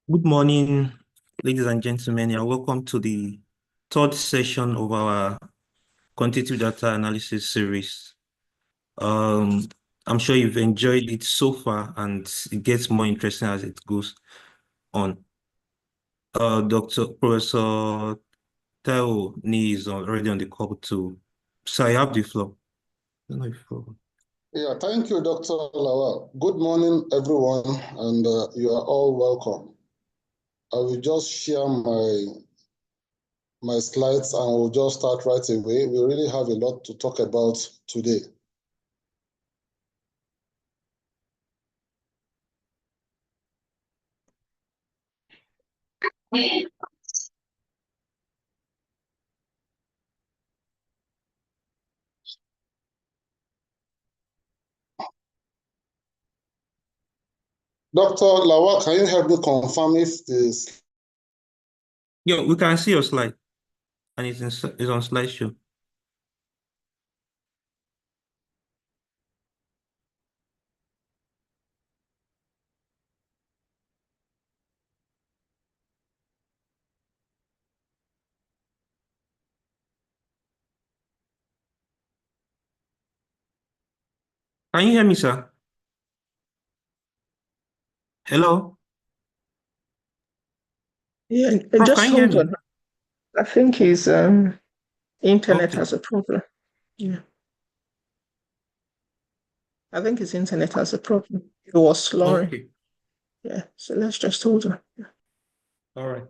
Good morning, ladies and gentlemen, and welcome to the third session of our quantitative data analysis series. I'm sure you've enjoyed it so far, and it gets more interesting as it goes on. Professor Teo Ni is already on the call too. So I have the floor. Yeah, thank you, Dr. Lawal. Good morning, everyone, and you are all welcome. I will just share my slides and we'll just start right away. We really have a lot to talk about today. Dr. Lawal, can you help me confirm if this? Yeah, we can see your slide, and it's on slideshow. Can you hear me, sir? Hello? Yeah, Prof, just can you hear hold me? on. I think his internet Okay. has a problem. Yeah. I think his internet has a problem. It was slurring. Okay. Yeah. So let's just hold on. Yeah. All right.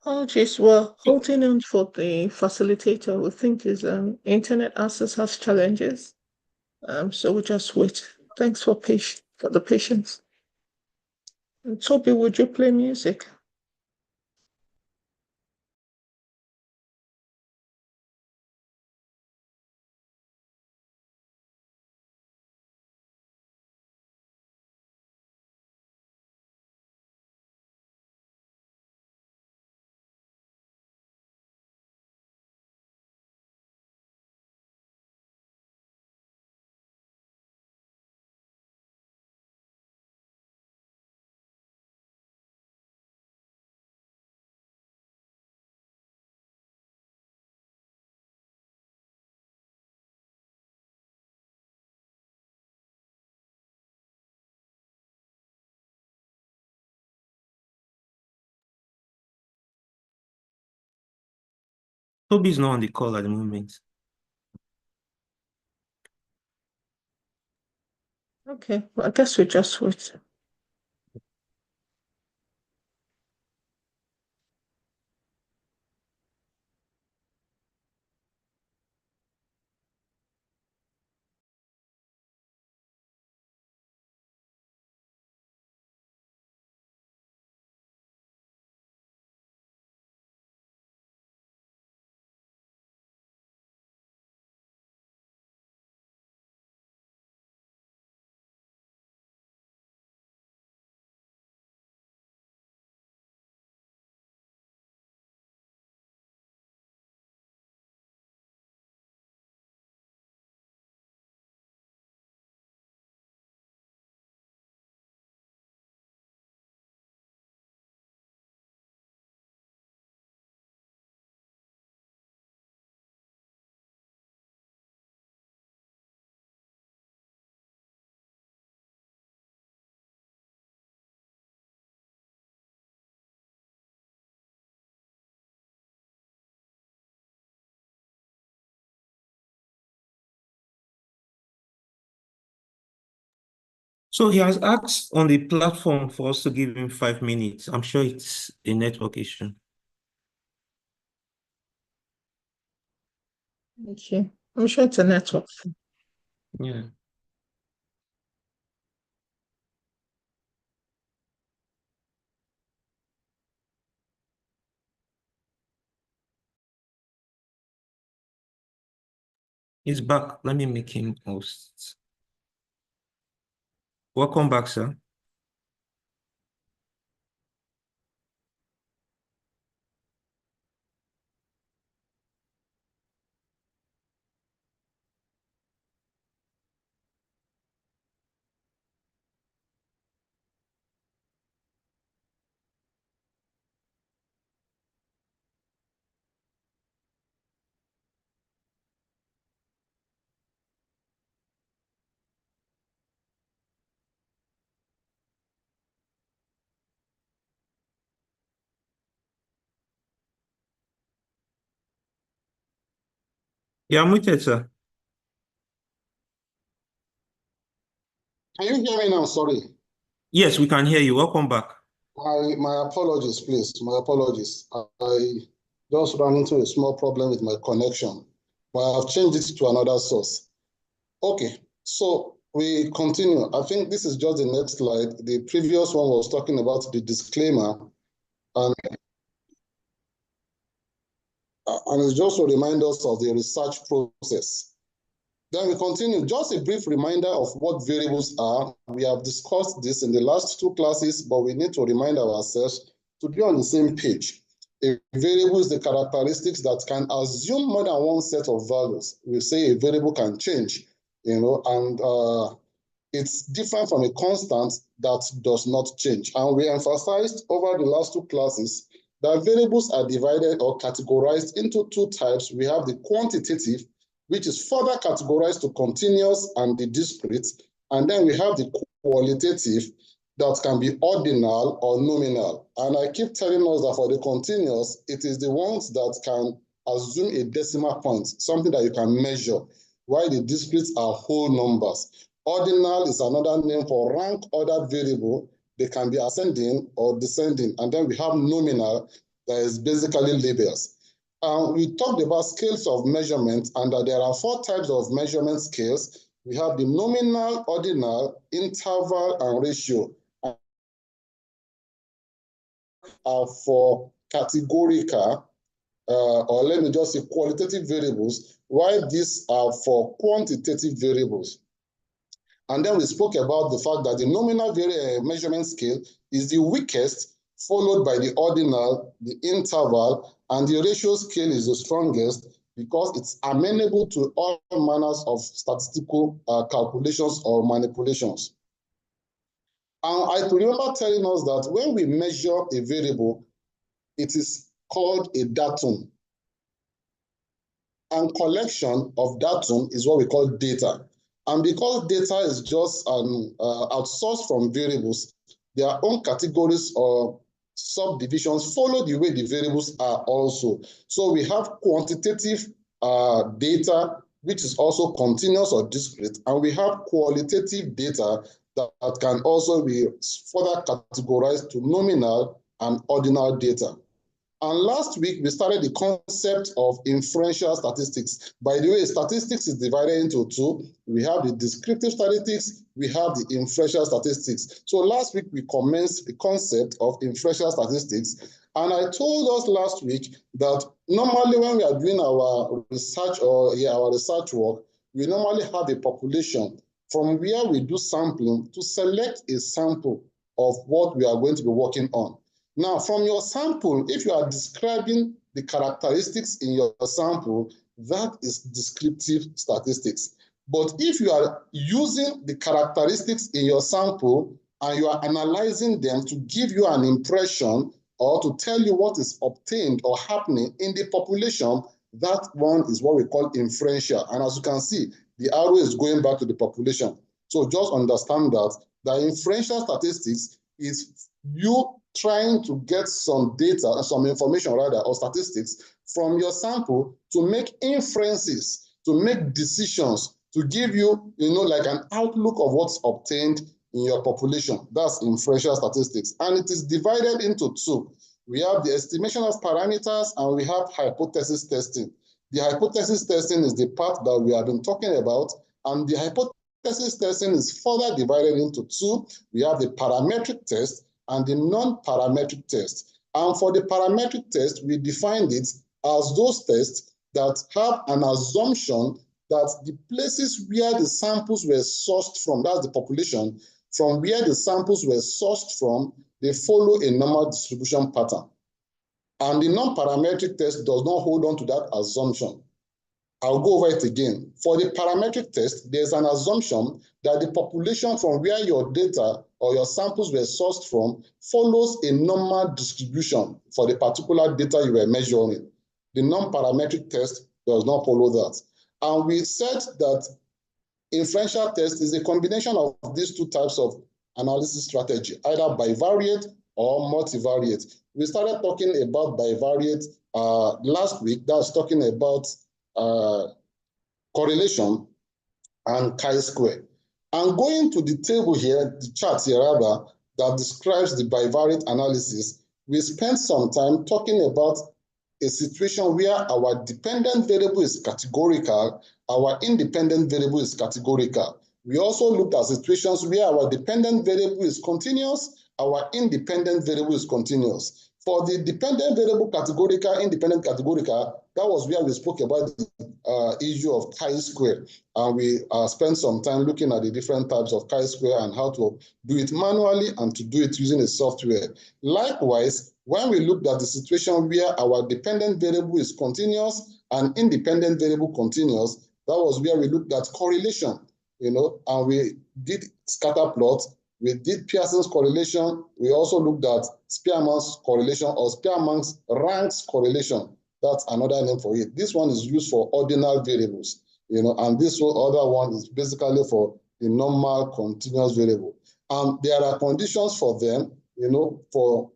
Oh, geez. Well, holding on for the facilitator, we think his internet access has challenges. So we'll just wait. Thanks for the patience. And Toby, would you play music? Toby is not on the call at the moment. Okay, well, I guess we just wait. So he has asked on the platform for us to give him 5 minutes. I'm sure it's a network issue. Okay, I'm sure it's a network. Yeah. He's back. Let me make him host. Welcome back, sir. Yeah, I'm with you, sir. Can you hear me now? Sorry. Yes, we can hear you. Welcome back. My apologies, please. My apologies. I just ran into a small problem with my connection, but I've changed it to another source. Okay, so we continue. I think this is just the next slide. The previous one was talking about the disclaimer, and it's just to remind us of the research process. Then we continue. Just a brief reminder of what variables are. We have discussed this in the last 2 classes, but we need to remind ourselves to be on the same page. A variable is the characteristics that can assume more than one set of values. We say a variable can change, and it's different from a constant that does not change. And we emphasized over the last 2 classes that variables are divided or categorized into 2 types. We have the quantitative, which is further categorized to continuous and the discrete. And then we have the qualitative that can be ordinal or nominal. And I keep telling us that for the continuous, it is the ones that can assume a decimal point, something that you can measure, while the discrete are whole numbers. Ordinal is another name for rank ordered variable. They can be ascending or descending. And then we have nominal, that is basically labels. We talked about scales of measurement, and that there are 4 types of measurement scales. We have the nominal, ordinal, interval, and ratio. For categorical, or let me just say qualitative variables, while these are for quantitative variables. And then we spoke about the fact that the nominal measurement scale is the weakest, followed by the ordinal, the interval, and the ratio scale is the strongest because it's amenable to all manners of statistical calculations or manipulations. And I remember telling us that when we measure a variable, it is called a datum. And collection of datum is what we call data. And because data is just outsourced from variables, their own categories or subdivisions follow the way the variables are also. So we have quantitative data, which is also continuous or discrete, and we have qualitative data that can also be further categorized to nominal and ordinal data. And last week, we started the concept of inferential statistics. By the way, statistics is divided into two. We have the descriptive statistics, we have the inferential statistics. So last week, we commenced the concept of inferential statistics. And I told us last week that normally when we are doing our research or our research work, we normally have a population from where we do sampling to select a sample of what we are going to be working on. Now, from your sample, if you are describing the characteristics in your sample, that is descriptive statistics. But if you are using the characteristics in your sample and you are analyzing them to give you an impression or to tell you what is obtained or happening in the population, that one is what we call inferential. And as you can see, the arrow is going back to the population. So just understand that the inferential statistics is you trying to get some data, some information rather, or statistics from your sample to make inferences, to make decisions, to give you, like an outlook of what's obtained in your population. That's inferential statistics. And it is divided into two. We have the estimation of parameters and we have hypothesis testing. The hypothesis testing is the part that we have been talking about, and the hypothesis testing is further divided into two. We have the parametric test and the non-parametric test. And for the parametric test, we defined it as those tests that have an assumption that the places where the samples were sourced from, that's the population, from where the samples were sourced from, they follow a normal distribution pattern. And the non-parametric test does not hold on to that assumption. I'll go over it again. For the parametric test, there's an assumption that the population from where your data or your samples were sourced from follows a normal distribution for the particular data you were measuring. The non-parametric test does not follow that. And we said that inferential test is a combination of these two types of analysis strategy, either bivariate or multivariate. We started talking about bivariate last week. That's talking about correlation and chi-square. And going to the table here, the chart here rather, that describes the bivariate analysis, we spent some time talking about a situation where our dependent variable is categorical, our independent variable is categorical. We also looked at situations where our dependent variable is continuous, our independent variable is continuous. For the dependent variable categorical, independent categorical, that was where we spoke about the issue of chi-square. And we spent some time looking at the different types of chi-square and how to do it manually and to do it using a software. Likewise, when we looked at the situation where our dependent variable is continuous and independent variable continuous, that was where we looked at correlation, and we did scatter plot. We did Pearson's correlation. We also looked at Spearman's correlation or Spearman's ranks correlation. That's another name for it. This one is used for ordinal variables, and this other one is basically for the normal continuous variable. And there are conditions for them, for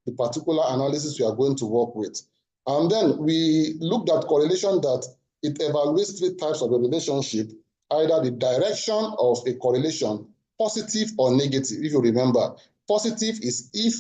the particular analysis we are going to work with. And then we looked at correlation that it evaluates three types of a relationship, either the direction of a correlation, positive or negative. If you remember, positive is if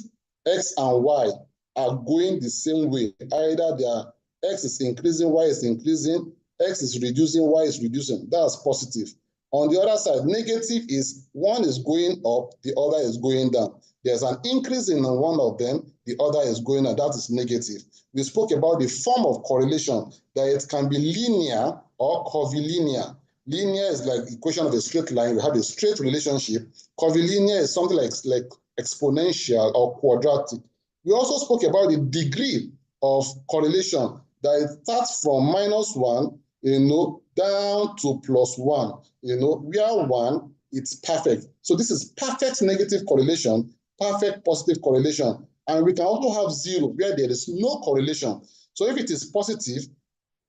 X and Y are going the same way, either their X is increasing, Y is increasing, X is reducing, Y is reducing. That's positive. On the other side, negative is one is going up, the other is going down. There's an increase in one of them, the other is going up. That is negative. We spoke about the form of correlation, that it can be linear or curvilinear. Linear is like the equation of a straight line. We have a straight relationship. Curvilinear is something like exponential or quadratic. We also spoke about the degree of correlation, that it starts from -1, down to +1. Where 1, it's perfect. So this is perfect negative correlation, perfect positive correlation. And we can also have 0, where there is no correlation. So if it is positive,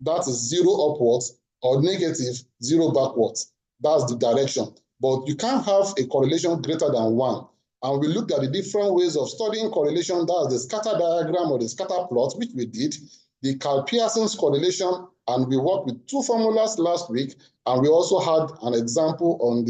that is 0 upwards, or negative, 0 backwards. That's the direction. But you can't have a correlation greater than 1. And we looked at the different ways of studying correlation. That's the scatter diagram or the scatter plot, which we did, the Pearson's correlation, and we worked with 2 formulas last week. And we also had an example on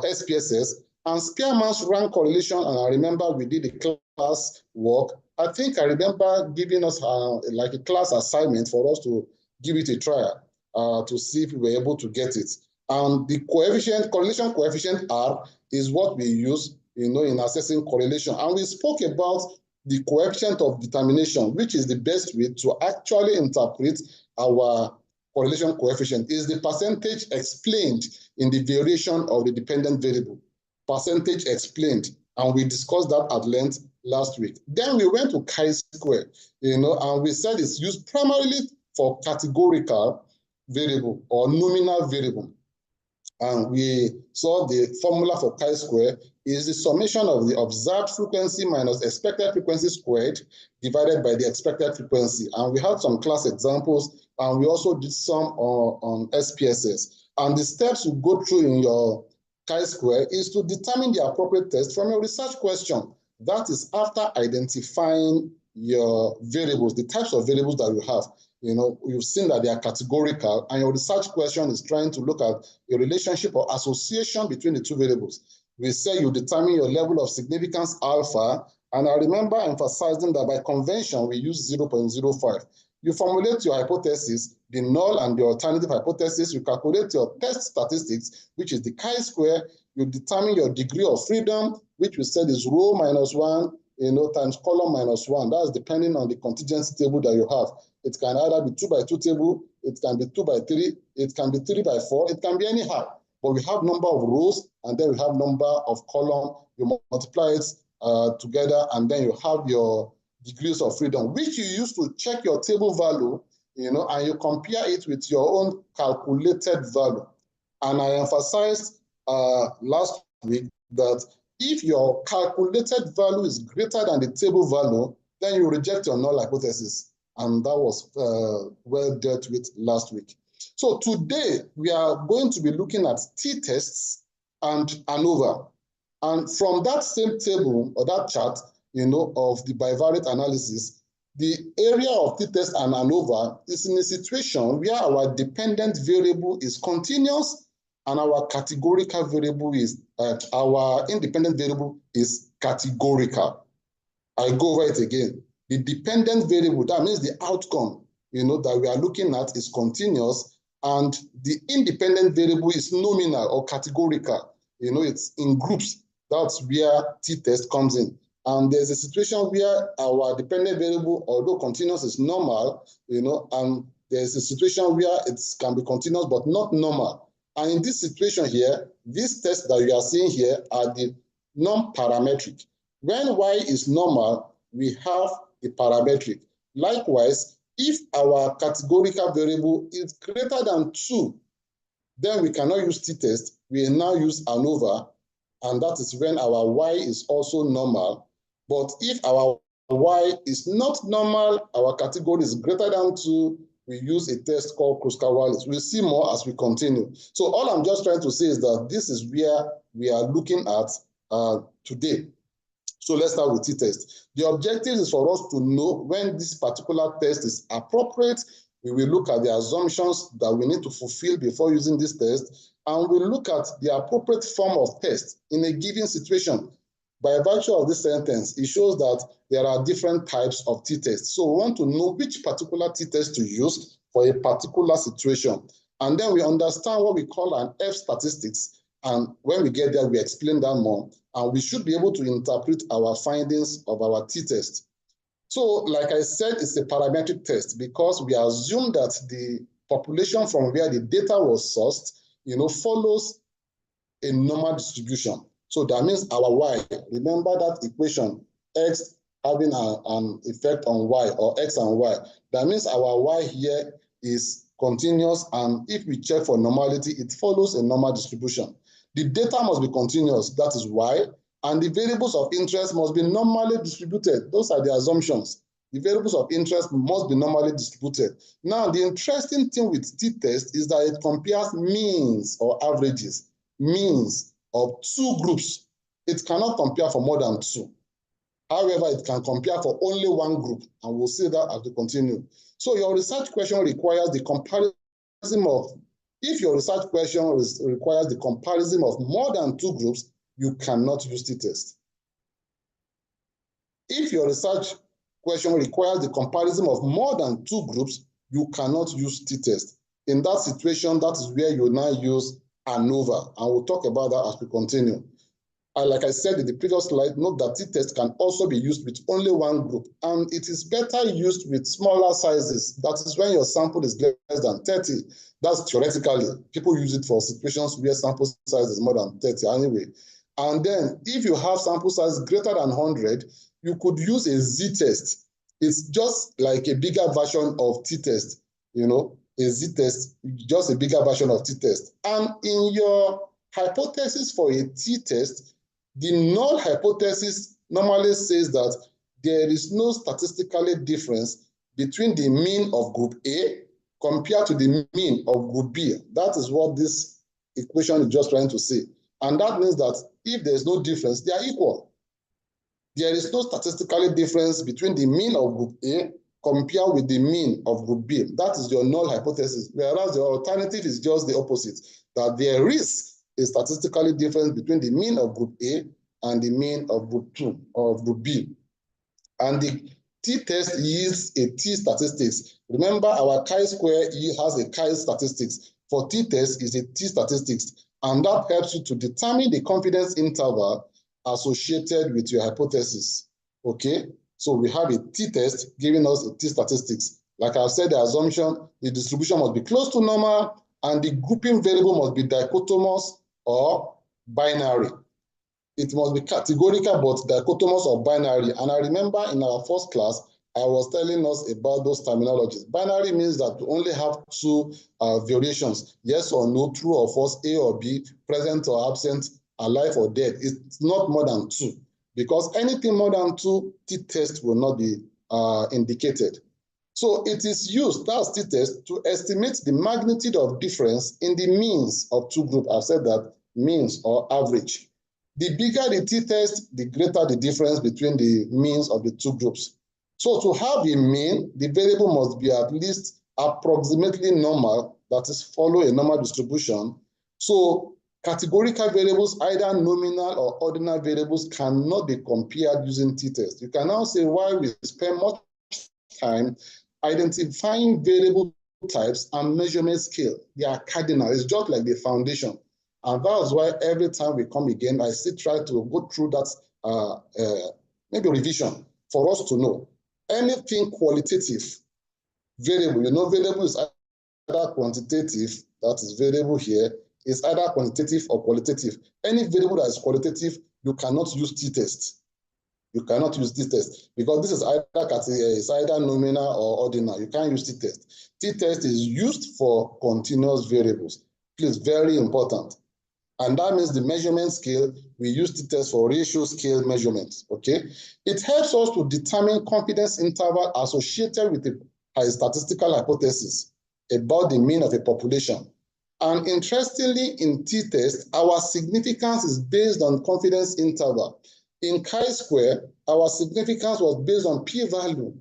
SPSS and Spearman's rank correlation. And I remember we did a class work. I think I remember giving us like a class assignment for us to give it a try to see if we were able to get it. And the correlation coefficient R is what we use, in assessing correlation. And we spoke about the coefficient of determination, which is the best way to actually interpret our correlation coefficient. Is the percentage explained in the variation of the dependent variable. Percentage explained, and we discussed that at length last week. Then we went to chi-square, and we said it's used primarily for categorical variable or nominal variable. And we saw the formula for chi-square is the summation of the observed frequency minus expected frequency squared divided by the expected frequency. And we had some class examples, and we also did some on SPSS. And the steps you go through in your chi-square is to determine the appropriate test from your research question. That is after identifying your variables, the types of variables that you have. You've seen that they are categorical, and your research question is trying to look at a relationship or association between the 2 variables. We say you determine your level of significance alpha, and I remember emphasizing that by convention, we use 0.05. You formulate your hypothesis, the null and the alternative hypothesis, you calculate your test statistics, which is the chi-square, you determine your degree of freedom, which we said is row minus 1, times column minus 1. That's depending on the contingency table that you have. It can either be 2 by 2 table, it can be 2 by 3, it can be 3 by 4, it can be anyhow. But we have number of rows, and then we have number of column. You multiply it together, and then you have your degrees of freedom, which you use to check your table value, and you compare it with your own calculated value. And I emphasized last week that if your calculated value is greater than the table value, then you reject your null hypothesis. And that was well dealt with last week. So today, we are going to be looking at t-tests and ANOVA. And from that same table or that chart, of the bivariate analysis, the area of t-test and ANOVA is in a situation where our dependent variable is continuous and our categorical variable is, our independent variable is categorical. I go over it again. The dependent variable, that means the outcome, that we are looking at is continuous, and the independent variable is nominal or categorical. It's in groups. That's where t-test comes in. And there's a situation where our dependent variable, although continuous, is normal, and there's a situation where it can be continuous but not normal. And in this situation here, these tests that you are seeing here are the non-parametric. When y is normal, we have the parametric. Likewise, if our categorical variable is greater than 2, then we cannot use t-test. We now use ANOVA, and that is when our y is also normal. But if our y is not normal, our category is greater than 2, we use a test called Kruskal-Wallis. We'll see more as we continue. So all I'm just trying to say is that this is where we are looking at today. So let's start with t-test. The objective is for us to know when this particular test is appropriate. We will look at the assumptions that we need to fulfill before using this test, and we'll look at the appropriate form of test in a given situation. By virtue of this sentence, it shows that there are different types of t-tests. So we want to know which particular t-test to use for a particular situation. And then we understand what we call an F statistics. And when we get there, we explain that more. And we should be able to interpret our findings of our t-test. So like I said, it's a parametric test because we assume that the population from where the data was sourced, follows a normal distribution. So that means our y, remember that equation, x having an effect on y, or x and y. That means our y here is continuous, and if we check for normality, it follows a normal distribution. The data must be continuous, that is y, and the variables of interest must be normally distributed. Those are the assumptions. The variables of interest must be normally distributed. Now, the interesting thing with t-test is that it compares means or averages, means of two groups. It cannot compare for more than 2. However, it can compare for only one group, and we'll see that as we continue. So your research question requires the comparison of, if your research question requires the comparison of more than 2 groups, you cannot use t-test. If your research question requires the comparison of more than 2 groups, you cannot use t-test. In that situation, that is where you now use ANOVA, and we'll talk about that as we continue. And like I said in the previous slide, note that t-test can also be used with only one group, and it is better used with smaller sizes. That is when your sample is less than 30. That's theoretically. People use it for situations where sample size is more than 30 anyway. And then if you have sample size greater than 100, you could use a z-test. It's just like a bigger version of t-test, you know, a z-test, just a bigger version of t-test. And in your hypothesis for a t-test, the null hypothesis normally says that there is no statistically difference between the mean of group A compared to the mean of group B. That is what this equation is just trying to say. And that means that if there is no difference, they are equal. There is no statistically difference between the mean of group A compared with the mean of group B. That is your null hypothesis, whereas the alternative is just the opposite, that there is a statistically difference between the mean of group A and the mean of group 2 of group B. And the t-test yields a t-statistics. Remember, our chi-square has a chi-statistics. For t-test is a t-statistics, and that helps you to determine the confidence interval associated with your hypothesis. Okay, so we have a t-test giving us a t-statistics. Like I've said, the assumption, the distribution must be close to normal, and the grouping variable must be dichotomous or binary. It must be categorical, but dichotomous or binary. And I remember in our first class, I was telling us about those terminologies. Binary means that we only have 2 variations, yes or no, true or false, A or B, present or absent, alive or dead. It's not more than 2, because anything more than 2, t-test will not be indicated. So it is used, that's t-test, to estimate the magnitude of difference in the means of 2 groups. I've said that, means or average. The bigger the t-test, the greater the difference between the means of the 2 groups. So to have a mean, the variable must be at least approximately normal, that is, follow a normal distribution. So categorical variables, either nominal or ordinal variables, cannot be compared using t-test. You can now say why we spend much time identifying variable types and measurement scale. They are cardinal. It's just like the foundation. And that's why every time we come again, I still try to go through that maybe revision for us to know. Anything qualitative variable, you know, variable is either quantitative, that is variable here, is either quantitative or qualitative. Any variable that is qualitative, you cannot use t-test. You cannot use t-test because this is either nominal or ordinal. You can't use t-test. T-test is used for continuous variables. Please, very important. And that means the measurement scale, we use t-test for ratio scale measurements, okay? It helps us to determine confidence interval associated with a statistical hypothesis about the mean of a population. And interestingly, in t-test, our significance is based on confidence interval. In chi-square, our significance was based on p-value.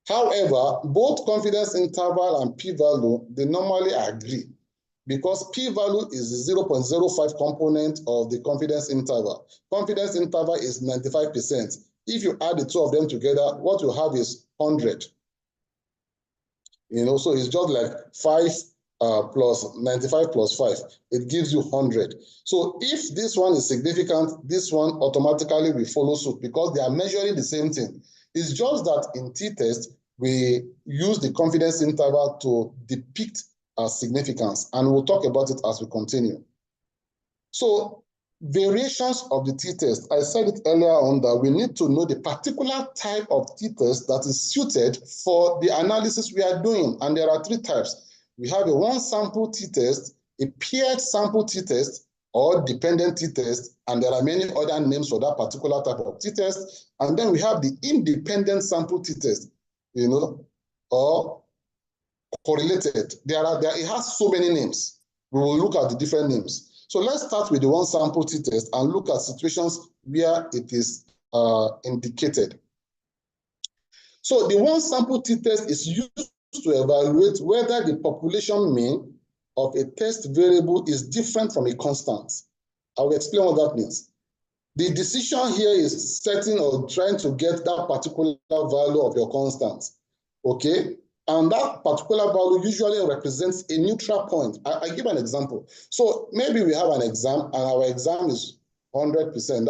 However, both confidence interval and p-value, they normally agree, because p-value is the 0.05 component of the confidence interval. Confidence interval is 95%. If you add the 2 of them together, what you have is 100. You know, so it's just like 5 plus 95 plus 5. It gives you 100. So if this one is significant, this one automatically will follow suit because they are measuring the same thing. It's just that in t-test, we use the confidence interval to depict significance, and we'll talk about it as we continue. So variations of the t-test, I said it earlier on that we need to know the particular type of t-test that is suited for the analysis we are doing, and there are 3 types. We have a one sample t-test, a paired sample t-test, or dependent t-test, and there are many other names for that particular type of t-test. And then we have the independent sample t-test, you know, or correlated. It has so many names. We will look at the different names. So let's start with the one sample t-test and look at situations where it is indicated. So the one sample t-test is used to evaluate whether the population mean of a test variable is different from a constant. I will explain what that means. The decision here is setting or trying to get that particular value of your constant, okay? And that particular value usually represents a neutral point. I give an example. So maybe we have an exam and our exam is 100%. That's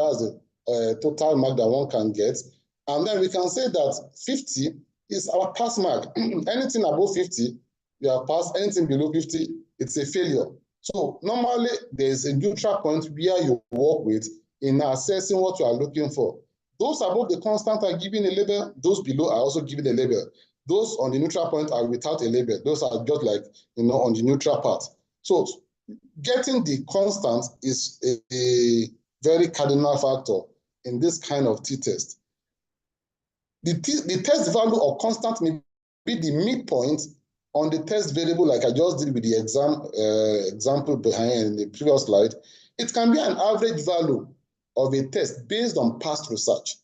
the total mark that one can get. And then we can say that 50 is our pass mark. Anything above 50, you are passed. Anything below 50, it's a failure. So normally there's a neutral point where you work with in assessing what you are looking for. Those above the constant are given a label. Those below are also given a label. Those on the neutral point are without a label. Those are just like, on the neutral part. So getting the constant is a very cardinal factor in this kind of t-test. The test value or constant may be the midpoint on the test variable, like I just did with the example behind the previous slide. It can be an average value of a test based on past research.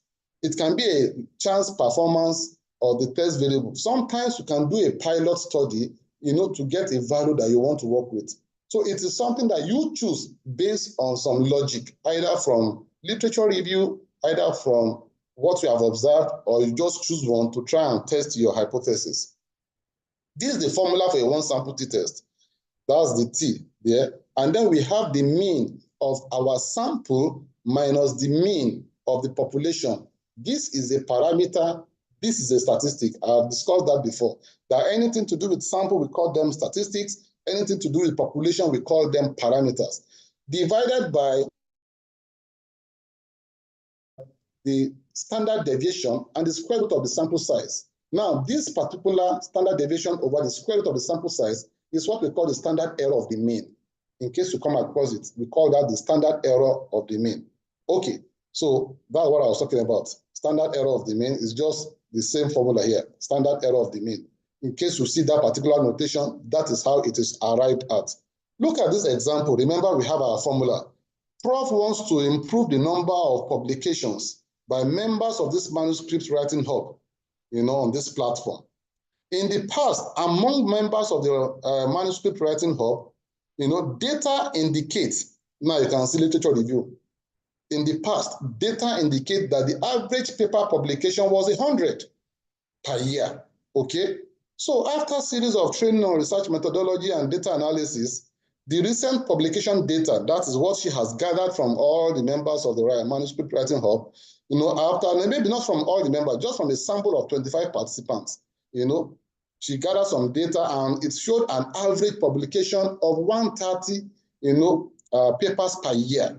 It can be a chance performance of the test variable. Sometimes you can do a pilot study, to get a value that you want to work with. So it is something that you choose based on some logic, either from literature review, either from what you have observed, or you just choose one to try and test your hypothesis. This is the formula for a one sample t-test. That's the T there. And then we have the mean of our sample minus the mean of the population. This is a parameter. This is a statistic. I've discussed that before. That anything to do with sample, we call them statistics. Anything to do with population, we call them parameters. Divided by the standard deviation and the square root of the sample size. Now, this particular standard deviation over the square root of the sample size is what we call the standard error of the mean. In case you come across it, we call that the standard error of the mean. Okay, so that's what I was talking about. Standard error of the mean is just the same formula here, standard error of the mean. In case you see that particular notation, that is how it is arrived at. Look at this example. Remember, we have our formula. Prof wants to improve the number of publications by members of this manuscript writing hub, on this platform. In the past, among members of the manuscript writing hub, data indicates, now you can see literature review. In the past, data indicate that the average paper publication was 100 per year, okay? So after a series of training on research methodology and data analysis, the recent publication data, that is what she has gathered from all the members of the manuscript writing hub, after, maybe not from all the members, just from a sample of 25 participants, she gathered some data and it showed an average publication of 130, papers per year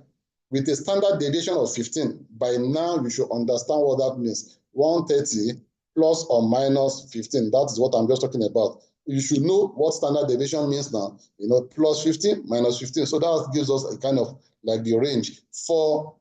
with a standard deviation of 15. By now, you should understand what that means. 130 plus or minus 15. That is what I'm just talking about. You should know what standard deviation means now. Plus 15, minus 15. So that gives us a kind of like the range. For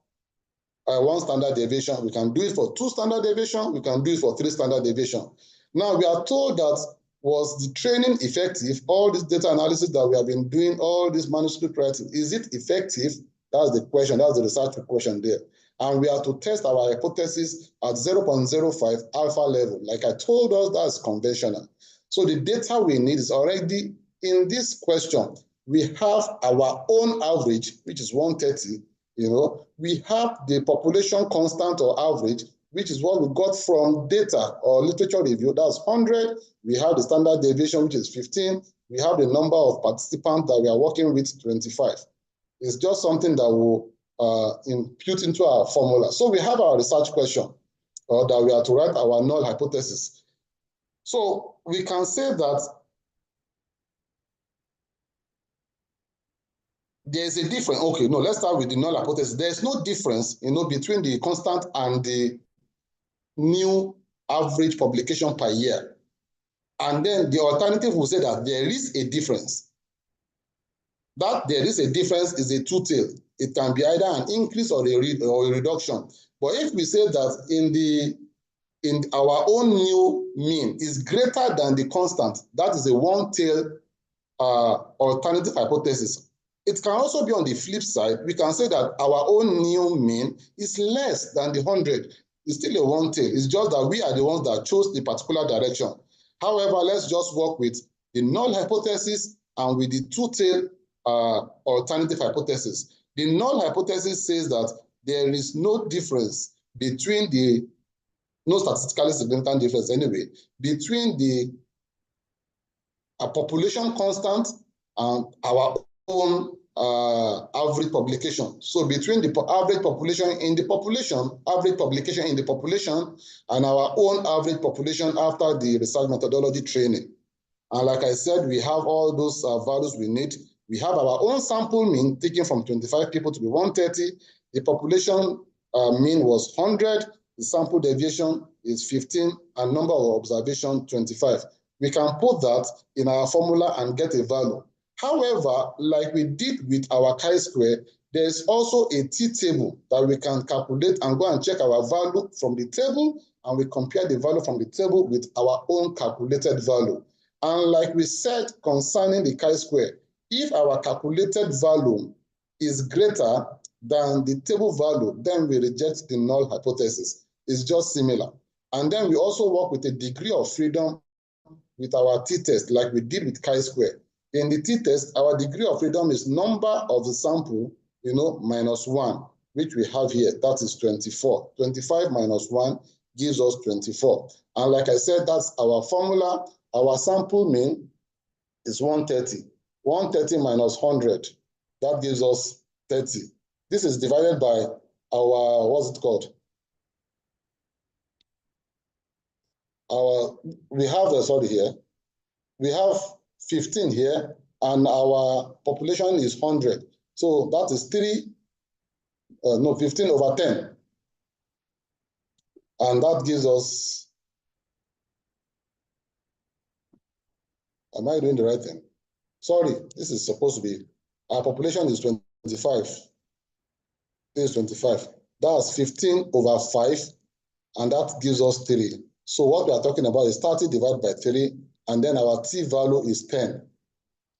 one standard deviation, we can do it for 2 standard deviation. We can do it for 3 standard deviation. Now, we are told that was the training effective? All this data analysis that we have been doing, all this manuscript writing, is it effective? That's the question. That's the research question there. And we are to test our hypothesis at 0.05 alpha level. Like I told us, that's conventional. So the data we need is already in this question. We have our own average, which is 130. We have the population constant or average, which is what we got from data or literature review. That's 100. We have the standard deviation, which is 15. We have the number of participants that we are working with, 25. It's just something that will impute into our formula. So we have our research question that we are to write our null hypothesis. So we can say that there's a difference. Okay, no, let's start with the null hypothesis. There's no difference, between the constant and the new average publication per year. And then the alternative will say that there is a difference. That there is a difference is a two-tailed. It can be either an increase or a reduction. But if we say that in our own new mean is greater than the constant, that is a one-tailed alternative hypothesis. It can also be on the flip side. We can say that our own new mean is less than the 100. It's still a one tail. It's just that we are the ones that chose the particular direction. However, let's just work with the null hypothesis and with the two-tail alternative hypothesis. The null hypothesis says that there is no difference between the, no statistically significant difference anyway, between the population constant and our own average publication. So between the average population in the population, average publication in the population, and our own average population after the research methodology training. And like I said, we have all those values we need. We have our own sample mean taken from 25 people to be 130. The population mean was 100. The sample deviation is 15, and number of observation 25. We can put that in our formula and get a value. However, like we did with our chi-square, there is also a t-table that we can calculate and go and check our value from the table, and we compare the value from the table with our own calculated value. And like we said concerning the chi-square, if our calculated value is greater than the table value, then we reject the null hypothesis. It's just similar. And then we also work with a degree of freedom with our t-test, like we did with chi-square. In the t-test, our degree of freedom is number of the sample, minus 1, which we have here. That is 24. 25 minus 1 gives us 24. And like I said, that's our formula. Our sample mean is 130. 130 minus 100, that gives us 30. This is divided by our, what's it called? We have 15 here, and our population is 100. So that is 15 over 10. And that gives us, am I doing the right thing? Sorry, this is supposed to be, our population is 25. This is 25. That's 15 over 5, and that gives us 3. So what we are talking about is 30 divided by 3, and then our t-value is 10.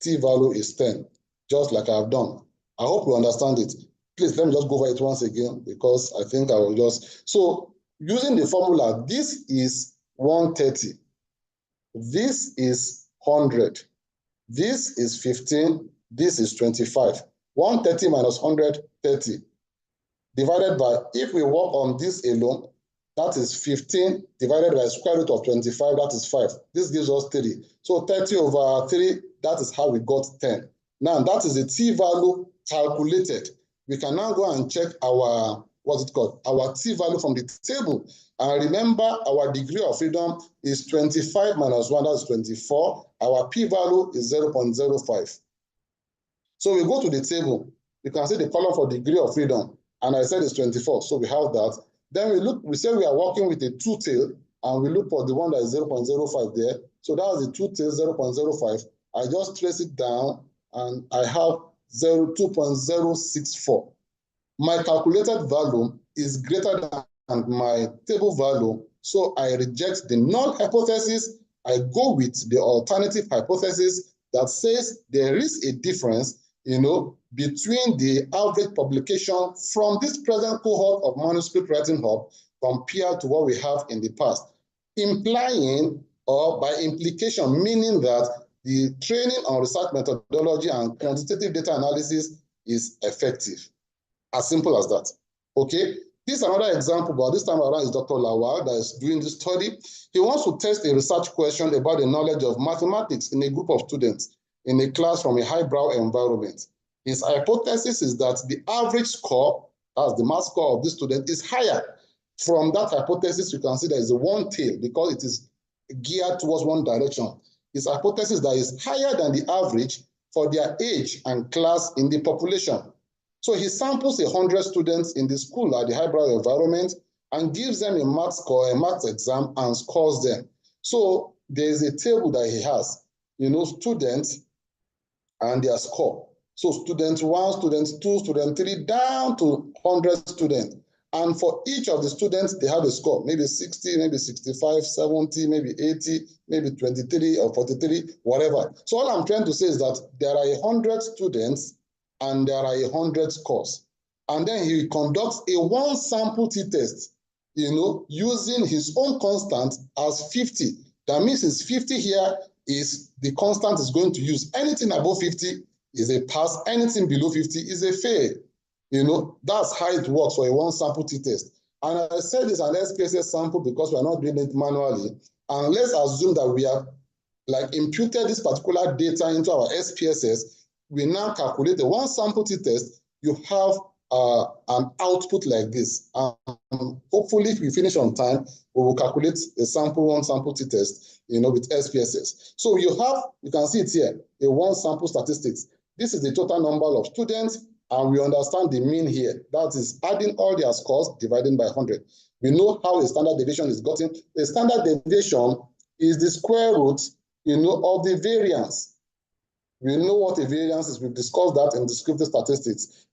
T-value is 10, just like I've done. I hope you understand it. Please, let me just go over it once again, because I think I will just... So using the formula, this is 130. This is 100. This is 15. This is 25. 130 minus 100, 30. Divided by, if we work on this alone, that is 15 divided by square root of 25, that is 5. This gives us 3. So 30 over 3, that is how we got 10. Now, that is the t-value calculated. We can now go and check our, what's it called? Our t-value from the table. And remember, our degree of freedom is 25 minus 1, that's 24. Our p-value is 0.05. So we go to the table. You can see the column for degree of freedom. And I said it's 24, so we have that. Then we say we are working with a two-tail, and we look for the one that is 0.05 there. So that's the two-tail 0.05. I just trace it down, and I have 2.064. My calculated value is greater than my table value, so I reject the null hypothesis. I go with the alternative hypothesis that says there is a difference, between the average publication from this present cohort of manuscript writing hub compared to what we have in the past, implying, or by implication, meaning that the training on research methodology and quantitative data analysis is effective. As simple as that. Okay? This is another example, but this time around is Dr. Lawal that is doing this study. He wants to test a research question about the knowledge of mathematics in a group of students in a class from a highbrow environment. His hypothesis is that the average score, as the math score of this student, is higher. From that hypothesis, you can see there is a one tail because it is geared towards one direction. His hypothesis that is higher than the average for their age and class in the population. So he samples 100 students in the school at the highbrow environment and gives them a math score, a math exam, and scores them. So there is a table that he has, students and their score. So student 1, student 2, student 3, down to 100 students. And for each of the students, they have a score, maybe 60, maybe 65, 70, maybe 80, maybe 23 or 43, whatever. So all I'm trying to say is that there are 100 students and there are 100 scores. And then he conducts a one sample t-test, using his own constant as 50. That means his 50 here is the constant is going to use. Anything above 50 is a pass, anything below 50 is a fail. That's how it works for a one sample t-test. And I said it's an SPSS sample because we are not doing it manually. And let's assume that we have imputed this particular data into our SPSS. We now calculate the one sample t-test. You have an output like this. Hopefully, if we finish on time, we will calculate a one sample t-test, with SPSS. So you can see it here, a one sample statistics. This is the total number of students, and we understand the mean here. That is adding all their scores, dividing by 100. We know how a standard deviation is gotten. The standard deviation is the square root, of the variance. We know what a variance is. We've discussed that in descriptive statistics.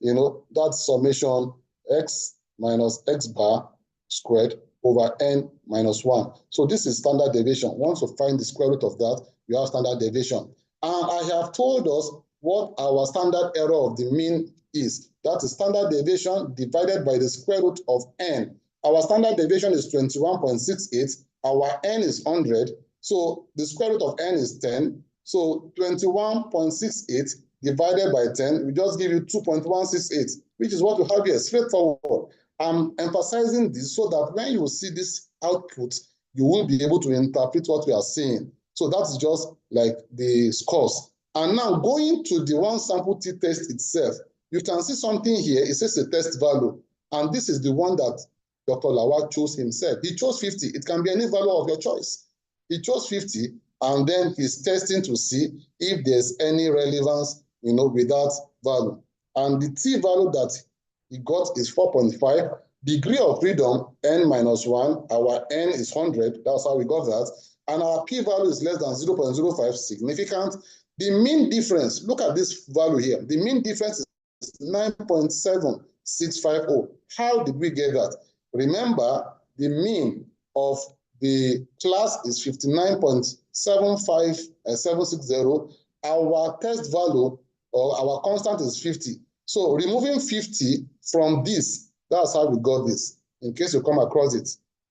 That's summation x minus x bar squared over n minus 1. So this is standard deviation. Once you find the square root of that, you have standard deviation. And I have told us what our standard error of the mean is. That is standard deviation divided by the square root of n. Our standard deviation is 21.68. Our n is 100. So the square root of n is 10. So 21.68 divided by 10, we just give you 2.168, which is what we have here, straightforward. I'm emphasizing this so that when you see this output, you will be able to interpret what we are saying. So that's just like the scores. And now going to the one sample t-test itself, you can see something here. It says a test value. And this is the one that Dr. Lawal chose himself. He chose 50. It can be any value of your choice. He chose 50, and then he's testing to see if there's any relevance, with that value. And the t-value that he got is 4.5. Degree of freedom, n minus 1. Our n is 100. That's how we got that. And our p-value is less than 0.05, significant. The mean difference, look at this value here. The mean difference is 9.7650. How did we get that? Remember, the mean of the class is 59.75760. Our test value or our constant is 50. So removing 50 from this, that's how we got this, in case you come across it.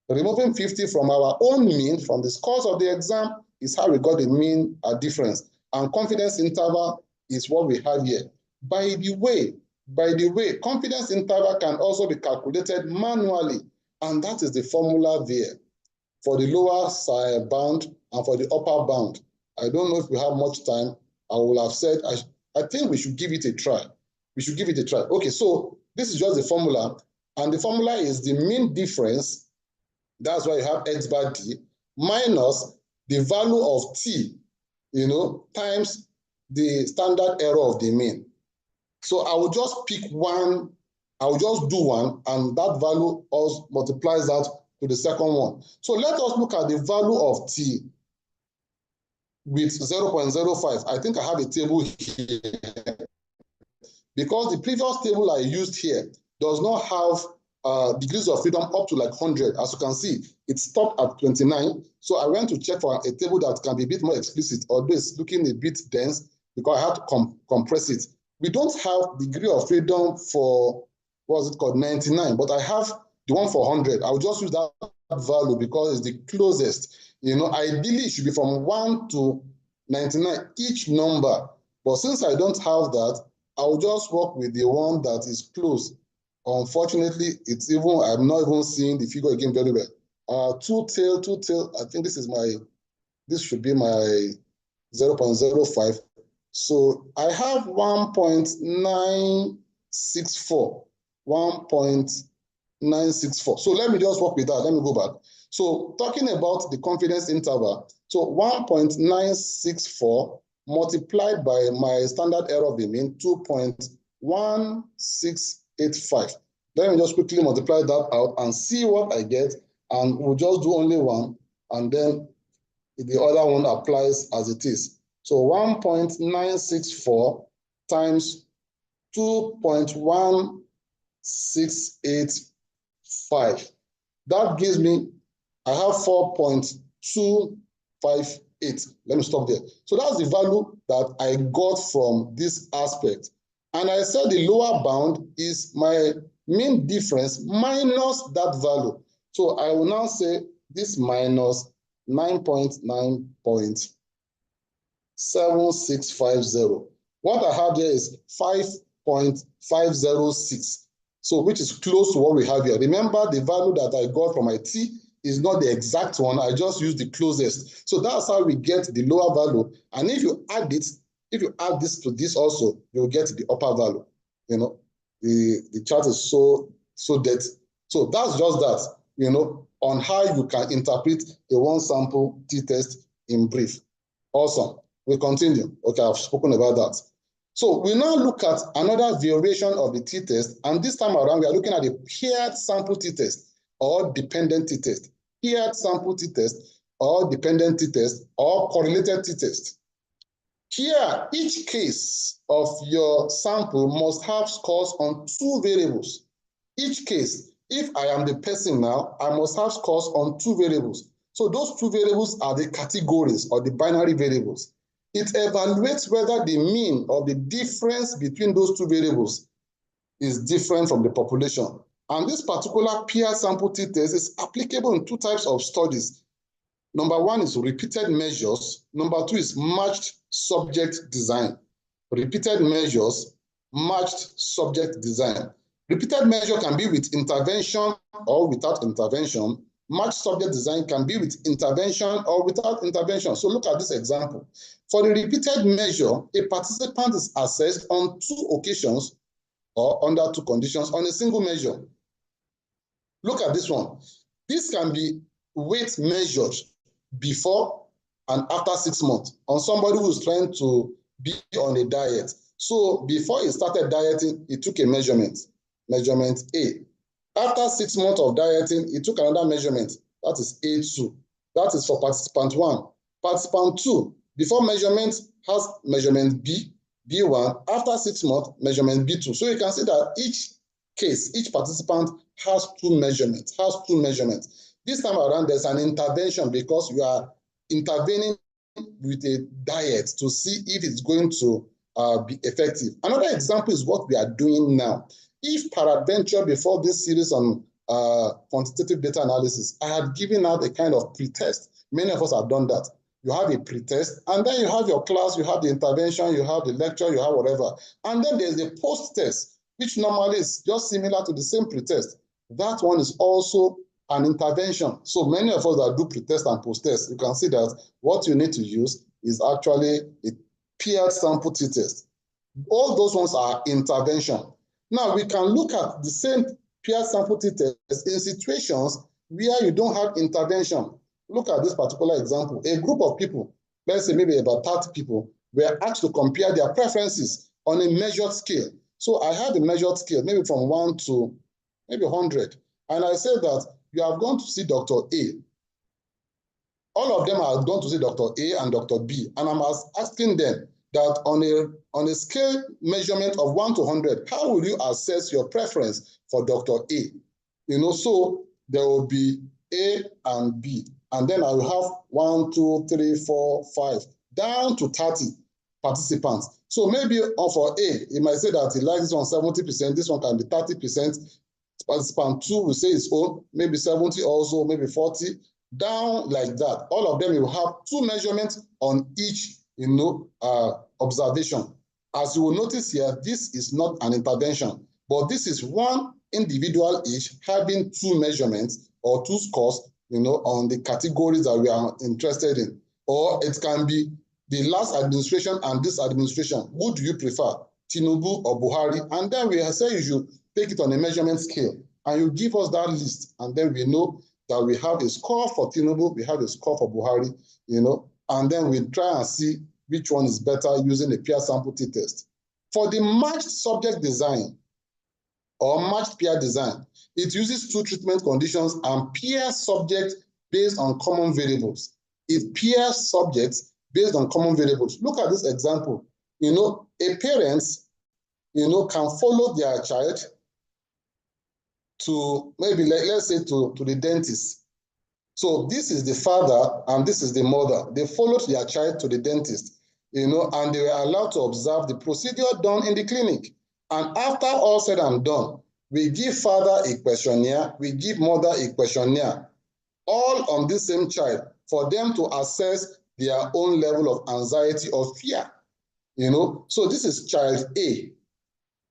Removing 50 from our own mean, from the scores of the exam, is how we got the mean difference. And confidence interval is what we have here. By the way, confidence interval can also be calculated manually, and that is the formula there for the lower side bound and for the upper bound. I don't know if we have much time. I will have said, I think we should give it a try. We should give it a try. Okay, so this is just the formula, and the formula is the mean difference, that's why you have x bar d, minus the value of t, times the standard error of the mean. So I will just pick one, I will just do one, and that value also multiplies that to the second one. So let us look at the value of t with 0.05. I think I have a table here, because the previous table I used here does not have degrees of freedom up to like 100. As you can see, it stopped at 29. So I went to check for a table that can be a bit more explicit, although it's looking a bit dense because I had to compress it. We don't have degree of freedom for, what's it called, 99, but I have the one for 100. I'll just use that value because it's the closest. Ideally it should be from 1 to 99, each number. But since I don't have that, I'll just work with the one that is close. Unfortunately, I'm not even seeing the figure again very well. Two tail, I think this should be my 0.05. So I have 1.964. 1.964. So let me just work with that. Let me go back. So talking about the confidence interval, so 1.964 multiplied by my standard error of the mean, 2.1685. Let me just quickly multiply that out and see what I get, and we'll just do only one, and then the other one applies as it is. So 1.964 times 2.1685. That gives me, I have 4.258. Let me stop there. So that's the value that I got from this aspect. And I said the lower bound is my mean difference minus that value. So I will now say this minus 9.9.7650. What I have here is 5.506. So which is close to what we have here. Remember, the value that I got from my t is not the exact one. I just used the closest. So that's how we get the lower value. And if you add it, if you add this to this also, you'll get the upper value. You know, the chart is so that. So that's just that, you know, on how you can interpret a one sample t-test in brief. Awesome. We continue. Okay, I've spoken about that. So we now look at another variation of the t-test, and this time around we are looking at the paired sample t-test or dependent t-test. Paired sample t-test or dependent t-test or correlated t-test. Here, each case of your sample must have scores on two variables. Each case, if I am the person now, I must have scores on two variables. So those two variables are the categories or the binary variables. It evaluates whether the mean or the difference between those two variables is different from the population. And this particular paired sample t-test is applicable in two types of studies. Number one is repeated measures. Number two is matched subject design. Repeated measures, matched subject design. Repeated measure can be with intervention or without intervention. Matched subject design can be with intervention or without intervention. So look at this example. For the repeated measure, a participant is assessed on two occasions or under two conditions on a single measure. Look at this one. This can be weight measured before and after 6 months on somebody who's trying to be on a diet. So before he started dieting, he took a measurement A. After 6 months of dieting, he took another measurement, that is A2. That is for participant 1. Participant 2, before measurement, has measurement B1. After 6 months, measurement B2. So you can see that each case, each participant has two measurements, This time around, there's an intervention because you are intervening with a diet to see if it's going to be effective. Another example is what we are doing now. If peradventure before this series on quantitative data analysis, I had given out a kind of pretest. Many of us have done that. You have a pretest, and then you have your class, you have the intervention, you have the lecture, you have whatever. And then there's a post-test, which normally is just similar to the same pretest. That one is also an intervention. So many of us that do pretest and post-test, you can see that what you need to use is actually a paired sample t-test. All those ones are intervention. Now we can look at the same paired sample t-test in situations where you don't have intervention. Look at this particular example. A group of people, let's say maybe about 30 people, were asked to compare their preferences on a measured scale. So I have a measured scale, maybe from 1 to maybe 100. And I said that you have gone to see Dr. A. All of them are going to see Dr. A and Dr. B. And I'm asking them that on a scale measurement of 1 to 100, how will you assess your preference for Dr. A? You know, so there will be A and B. And then I will have 1, 2, 3, 4, 5, down to 30 participants. So maybe for A, you might say that he likes this one 70%, this one can be 30%. Participant 2 will say its own, maybe 70 also, maybe 40, down like that. All of them will have two measurements on each, observation. As you will notice here, this is not an intervention, but this is one individual each having two measurements or two scores, on the categories that we are interested in. Or it can be the last administration and this administration. Who do you prefer, Tinubu or Buhari? And then we say you should take it on a measurement scale, and you give us that list, and then we know that we have a score for Tinubu, we have a score for Buhari, and then we try and see which one is better using a paired sample t-test. For the matched subject design or matched pair design, it uses two treatment conditions and pairs subjects based on common variables. It pairs subjects based on common variables. Look at this example. A parent, can follow their child to maybe, let's say, to the dentist. So this is the father and this is the mother. They followed their child to the dentist, and they were allowed to observe the procedure done in the clinic. And after all said and done, we give father a questionnaire, we give mother a questionnaire, all on this same child for them to assess their own level of anxiety or fear. You know, so this is child A.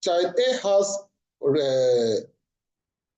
Child A has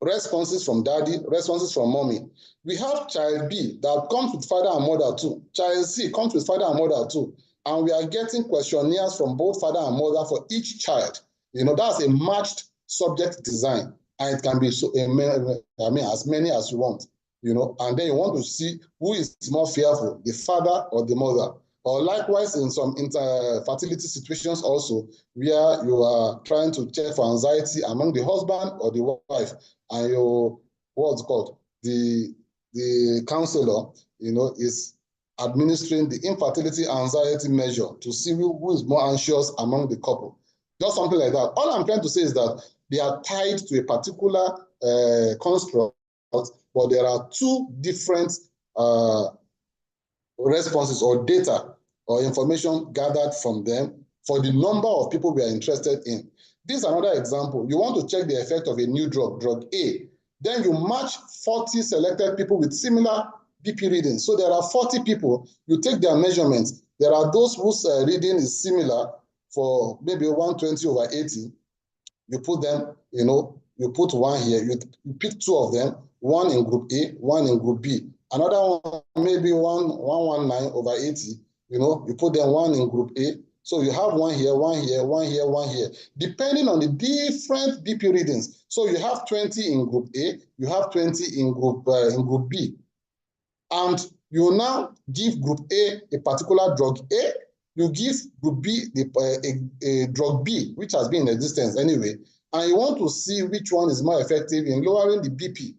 responses from daddy, responses from mommy. We have child B that comes with father and mother too. Child C comes with father and mother too. And we are getting questionnaires from both father and mother for each child. You know, that's a matched subject design. And it can be so, as many as you want, you know, and then you want to see who is more fearful, the father or the mother. Or likewise, in some fertility situations also, where you are trying to check for anxiety among the husband or the wife, and your, what's called, the counselor, you know, is administering the infertility anxiety measure to see who is more anxious among the couple. Just something like that. All I'm trying to say is that they are tied to a particular construct, but there are two different responses or data or information gathered from them for the number of people we are interested in. This is another example. You want to check the effect of a new drug, drug A. Then you match 40 selected people with similar BP readings. So there are 40 people. You take their measurements. There are those whose reading is similar for maybe 120/80. You put them, you know, you put one here. You pick two of them, one in group A, one in group B. Another one, maybe 119/80. You know, you put them one in group A. So you have one here, one here, one here, one here, depending on the different BP readings. So you have 20 in group A, you have 20 in group B. And you now give group A a particular drug A, you give group B a drug B, which has been in existence anyway, and you want to see which one is more effective in lowering the BP.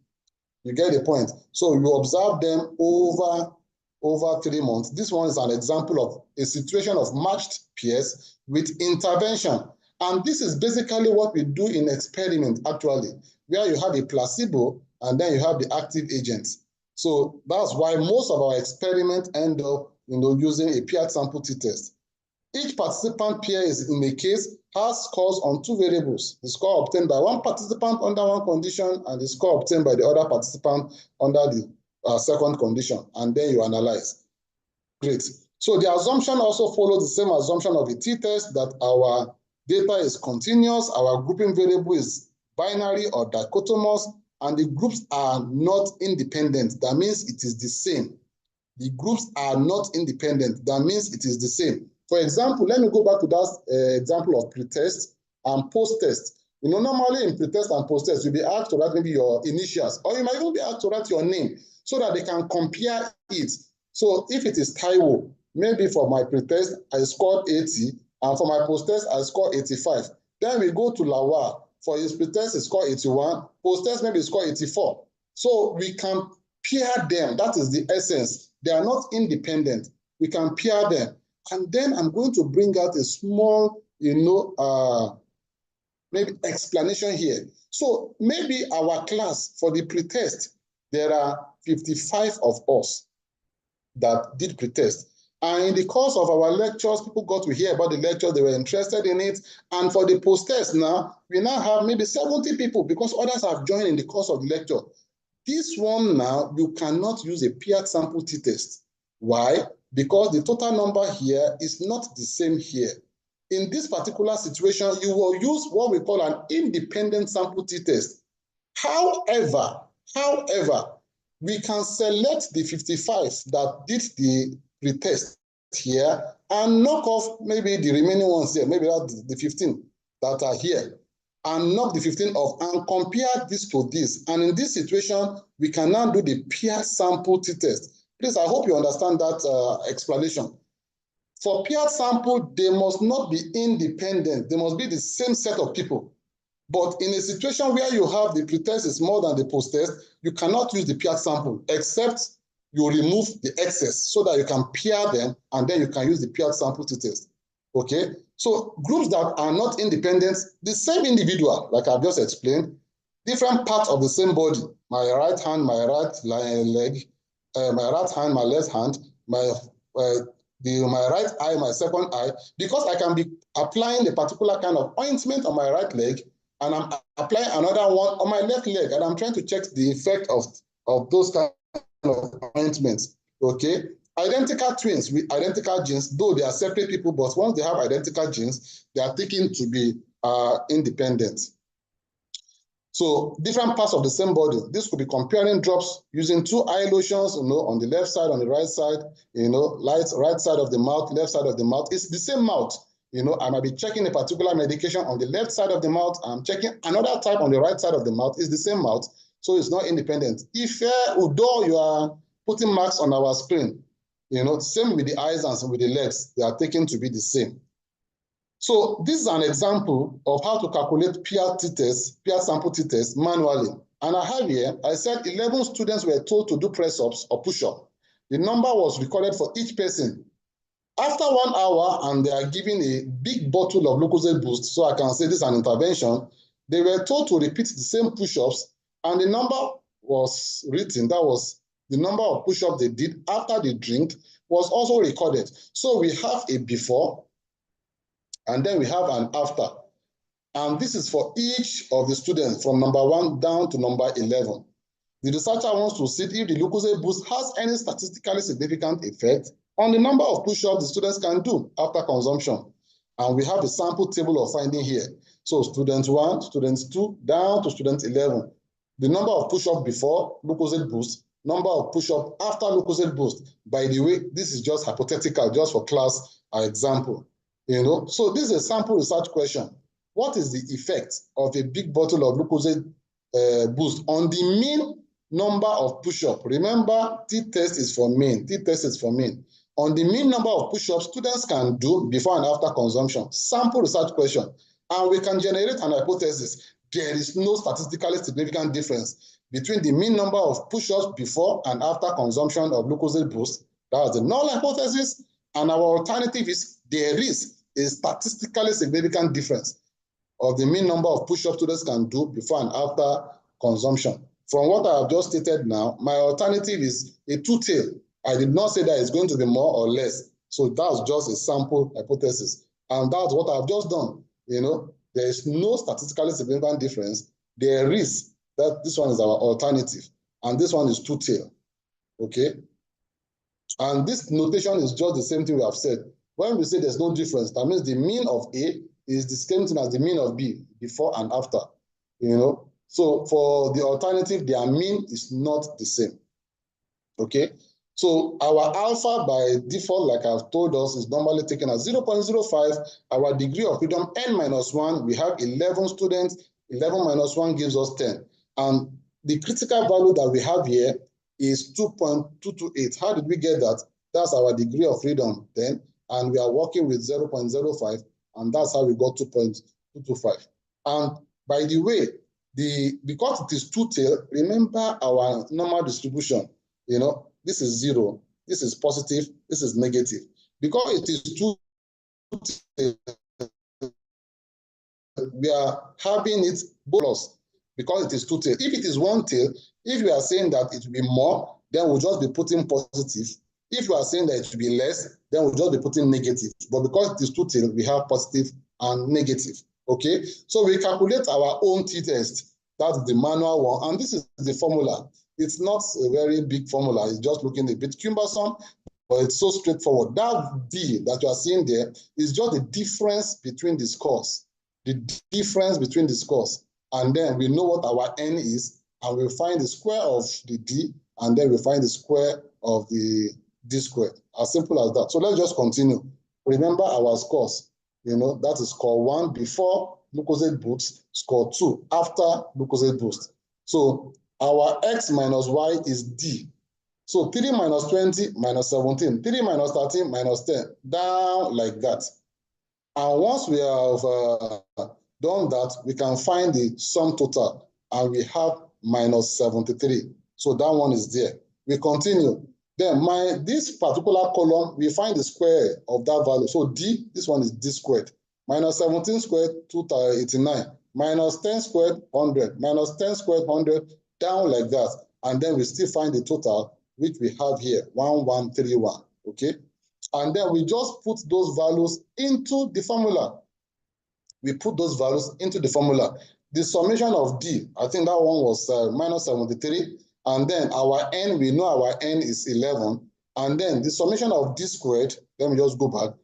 You get the point. So you observe them over 3 months. This one is an example of a situation of matched pairs with intervention. And this is basically what we do in experiment, actually, where you have a placebo and then you have the active agents. So that's why most of our experiments end up, you know, using a paired sample t-test. Each participant pair is in a case has scores on two variables, the score obtained by one participant under one condition and the score obtained by the other participant under the second condition, and then you analyze. Great. So the assumption also follows the same assumption of a t-test, that our data is continuous, our grouping variable is binary or dichotomous, and the groups are not independent. That means it is the same. The groups are not independent. That means it is the same. For example, let me go back to that example of pre-test and post-test. You know, normally in pre-test and post-test, you'll be asked to write maybe your initials, or you might even be asked to write your name so that they can compare it. So if it is Taiwo, maybe for my pre-test, I scored 80, and for my post-test, I scored 85. Then we go to Lawal. For his pre-test, he scored 81. Post-test, maybe he scored 84. So we can pair them. That is the essence. They are not independent. We can pair them. And then I'm going to bring out a small, you know, maybe explanation here. So maybe our class for the pretest, there are 55 of us that did pretest. And in the course of our lectures, people got to hear about the lecture, they were interested in it. And for the post-test now, we now have maybe 70 people because others have joined in the course of the lecture. This one now, you cannot use a paired sample t-test. Why? Because the total number here is not the same here. In this particular situation, you will use what we call an independent sample t-test. However, we can select the 55 that did the pretest here and knock off maybe the remaining ones here, maybe that's the 15 that are here, and knock the 15 off and compare this to this. And in this situation, we can now do the paired sample t-test. Please, I hope you understand that explanation. For paired sample, they must not be independent. They must be the same set of people. But in a situation where you have the pretest is more than the post-test, you cannot use the paired sample, except you remove the excess so that you can pair them, and then you can use the paired sample t-test. Okay? So groups that are not independent, the same individual, like I've just explained, different parts of the same body, my right hand, my right leg, my right hand, my left hand, my my right eye, my second eye, because I can be applying a particular kind of ointment on my right leg, and I'm applying another one on my left leg, and I'm trying to check the effect of those kind of ointments. Okay, identical twins with identical genes, though they are separate people, but once they have identical genes, they are taken to be independent. So different parts of the same body. This could be comparing drops using 2 eye lotions, on the left side, on the right side, right side of the mouth, left side of the mouth. It's the same mouth. I might be checking a particular medication on the left side of the mouth. I'm checking another type on the right side of the mouth. It's the same mouth, so it's not independent. If although you are putting marks on our screen, same with the eyes and with the legs, they are taken to be the same. So this is an example of how to calculate peer sample t-test manually. And I have here, I said 11 students were told to do press-ups or push-up. The number was recorded for each person. After 1 hour, and they are given a big bottle of Lucozade Boost, so I can say this is an intervention, they were told to repeat the same push-ups, and the number was written. That was the number of push-ups they did after the drink was also recorded. So we have a before, and then we have an after. And this is for each of the students from number 1 down to number 11. The researcher wants to see if the Lucozade Boost has any statistically significant effect on the number of push-ups the students can do after consumption. And we have a sample table of finding here. So student 1, student 2, down to student 11. The number of push-ups before Lucozade Boost, number of push-ups after Lucozade Boost. By the way, this is just hypothetical, just for class example. So this is a sample research question. What is the effect of a big bottle of Lucozade Boost on the mean number of push-ups? Remember, t-test is for mean. T-test is for mean. On the mean number of push-ups students can do before and after consumption. Sample research question. And we can generate an hypothesis. There is no statistically significant difference between the mean number of push-ups before and after consumption of Lucozade Boost. That's the null hypothesis. And our alternative is there is a statistically significant difference of the mean number of push-ups students can do before and after consumption. From what I have just stated now, my alternative is a two-tail. I did not say that it's going to be more or less. So that's just a sample hypothesis. And that's what I've just done. There is no statistically significant difference. There is that this one is our alternative. And this one is two-tail. Okay? And this notation is just the same thing we have said. When we say there's no difference, that means the mean of A is the same thing as the mean of B before and after. So for the alternative, their mean is not the same. Okay? So our alpha by default, like I've told us, is normally taken as 0.05. Our degree of freedom, n-1, we have 11 students. 11 minus 1 gives us 10. And the critical value that we have here is 2.228. How did we get that? That's our degree of freedom then. And we are working with 0.05. And that's how we got 2.225. And by the way, because it is two-tailed, remember our normal distribution. This is 0, this is positive, this is negative. Because it is two-tailed, we are having it both because it is two-tailed. If it is one-tailed, if you are saying that it will be more, then we'll just be putting positive. If you are saying that it will be less, then we'll just be putting negative. But because it is two-tailed, we have positive and negative. Okay, so we calculate our own t-test. That's the manual one, and this is the formula. It's not a very big formula. It's just looking a bit cumbersome, but it's so straightforward. That D that you are seeing there is just the difference between the scores. The difference between the scores. And then we know what our N is, and we find the square of the D, and then we find the square of the D squared. As simple as that. So let's just continue. Remember our scores. That is score 1 before Lucozade Boost, score 2 after Lucozade Boost. So our X minus Y is D. So 3 minus 20 minus 17, 3 minus 13 minus 10, down like that. And once we have done that, we can find the sum total, and we have minus 73. So that one is there. We continue. Then this particular column, we find the square of that value. So D, this one is D squared. Minus 17 squared, 289. Minus 10 squared, 100. Minus 10 squared, 100. Down like that. And then we still find the total, which we have here, 1131. Okay? And then we just put those values into the formula. We put those values into the formula. The summation of D, I think that one was minus 73. And then our N, we know our N is 11. And then the summation of D squared, let me just go back,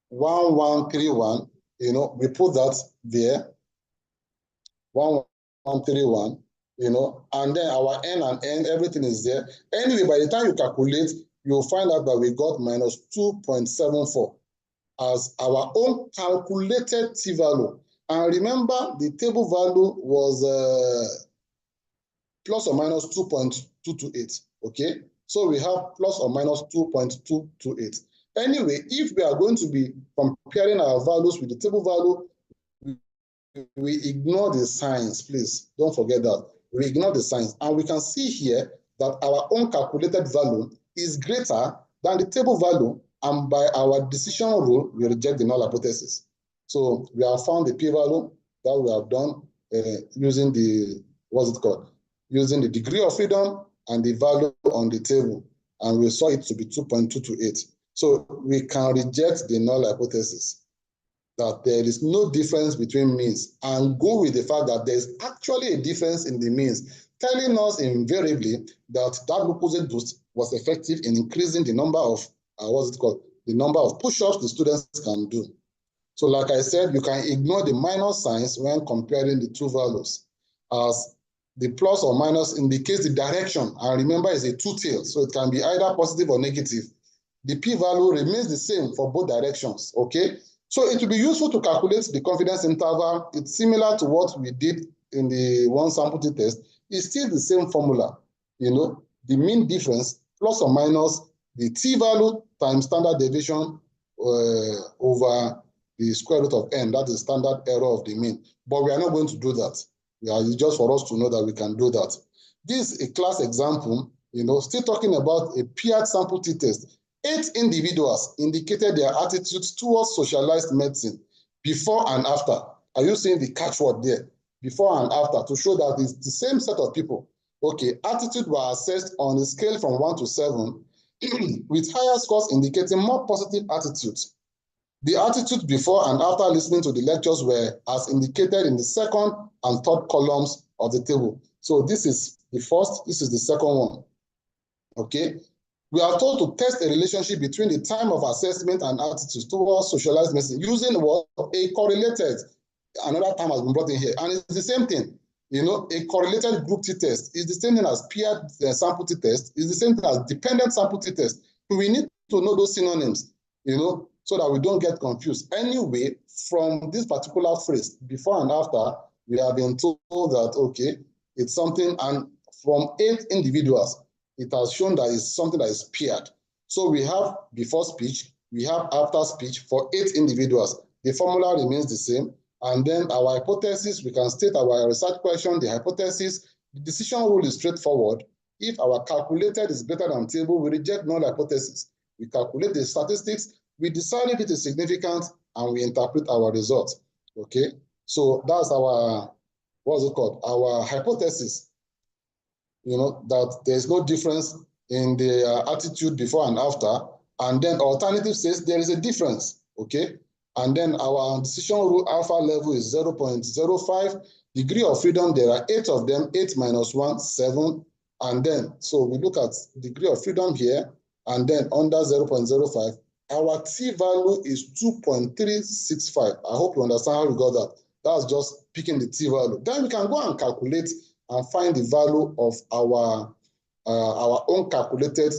1131, you know, we put that there, 1131, you know, and then our N and N, everything is there. Anyway, by the time you calculate, you'll find out that we got minus 2.74 as our own calculated t-value. And remember, the table value was plus or minus 2.228, okay? So we have plus or minus 2.228. Anyway, if we are going to be comparing our values with the table value, we ignore the signs, please. Don't forget that. We ignore the signs. And we can see here that our own calculated value is greater than the table value, and by our decision rule, we reject the null hypothesis. So we have found the p-value that we have done using the, what's it called? Using the degree of freedom and the value on the table. And we saw it to be 2.228. So we can reject the null hypothesis that there is no difference between means and go with the fact that there's actually a difference in the means, telling us invariably that that glucose boost was effective in increasing the number of, the number of push-ups the students can do. So like I said, you can ignore the minus signs when comparing the two values, as the plus or minus indicates the direction, and remember it's a two-tail, so it can be either positive or negative. The p-value remains the same for both directions, okay? So it will be useful to calculate the confidence interval. It's similar to what we did in the one sample t-test. It's still the same formula, you know, the mean difference plus or minus the t-value times standard deviation over the square root of n, that is standard error of the mean. But we are not going to do that. It's just for us to know that we can do that. This is a class example, you know, still talking about a paired sample t-test. 8 individuals indicated their attitudes towards socialized medicine before and after. Are you seeing the catchword there? Before and after, to show that it's the same set of people. Okay, attitude were assessed on a scale from 1 to 7, with higher scores indicating more positive attitudes. The attitudes before and after listening to the lectures were as indicated in the second and third columns of the table. So this is the first, this is the second one. Okay. We are told to test a relationship between the time of assessment and attitudes towards socialized medicine using what? A correlated, another term has been brought in here, and it's the same thing. You know, a correlated group t-test is the same thing as paired sample t-test, is the same thing as dependent sample t-test. We need to know those synonyms, you know, so that we don't get confused. Anyway, from this particular phrase, before and after, we have been told that, okay, it's something, and from 8 individuals, it has shown that it's something that is paired. So we have before speech, we have after speech for 8 individuals. The formula remains the same. And then our hypothesis, we can state our research question, the hypothesis. The decision rule is straightforward. If our calculated is better than table, we reject null hypothesis. We calculate the statistics, we decide if it is significant, and we interpret our results. Okay, so that's our, what's it called? Our hypothesis. You know, that there's no difference in the attitude before and after. And then alternative says there is a difference, okay? And then our decision rule alpha level is 0.05. Degree of freedom, there are 8 of them, 8 minus 1, 7. And then, so we look at degree of freedom here, and then under 0.05, our t-value is 2.365. I hope you understand how we got that. That's just picking the t-value. Then we can go and calculate and find the value of our own calculated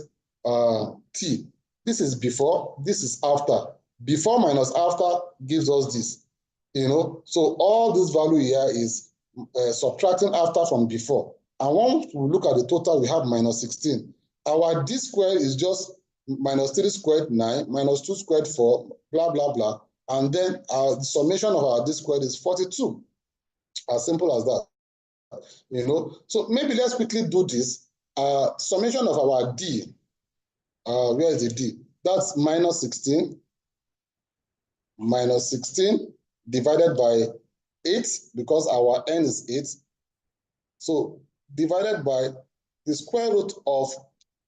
t. This is before, this is after. Before minus after gives us this, you know. So all this value here is subtracting after from before. And once we look at the total, we have minus 16. Our d squared is just minus 3 squared 9, minus 2 squared 4, blah, blah, blah. And then the summation of our d squared is 42. As simple as that. You know, so maybe let's quickly do this. Summation of our d, where is the d? That's minus 16 divided by 8, because our n is 8. So divided by the square root of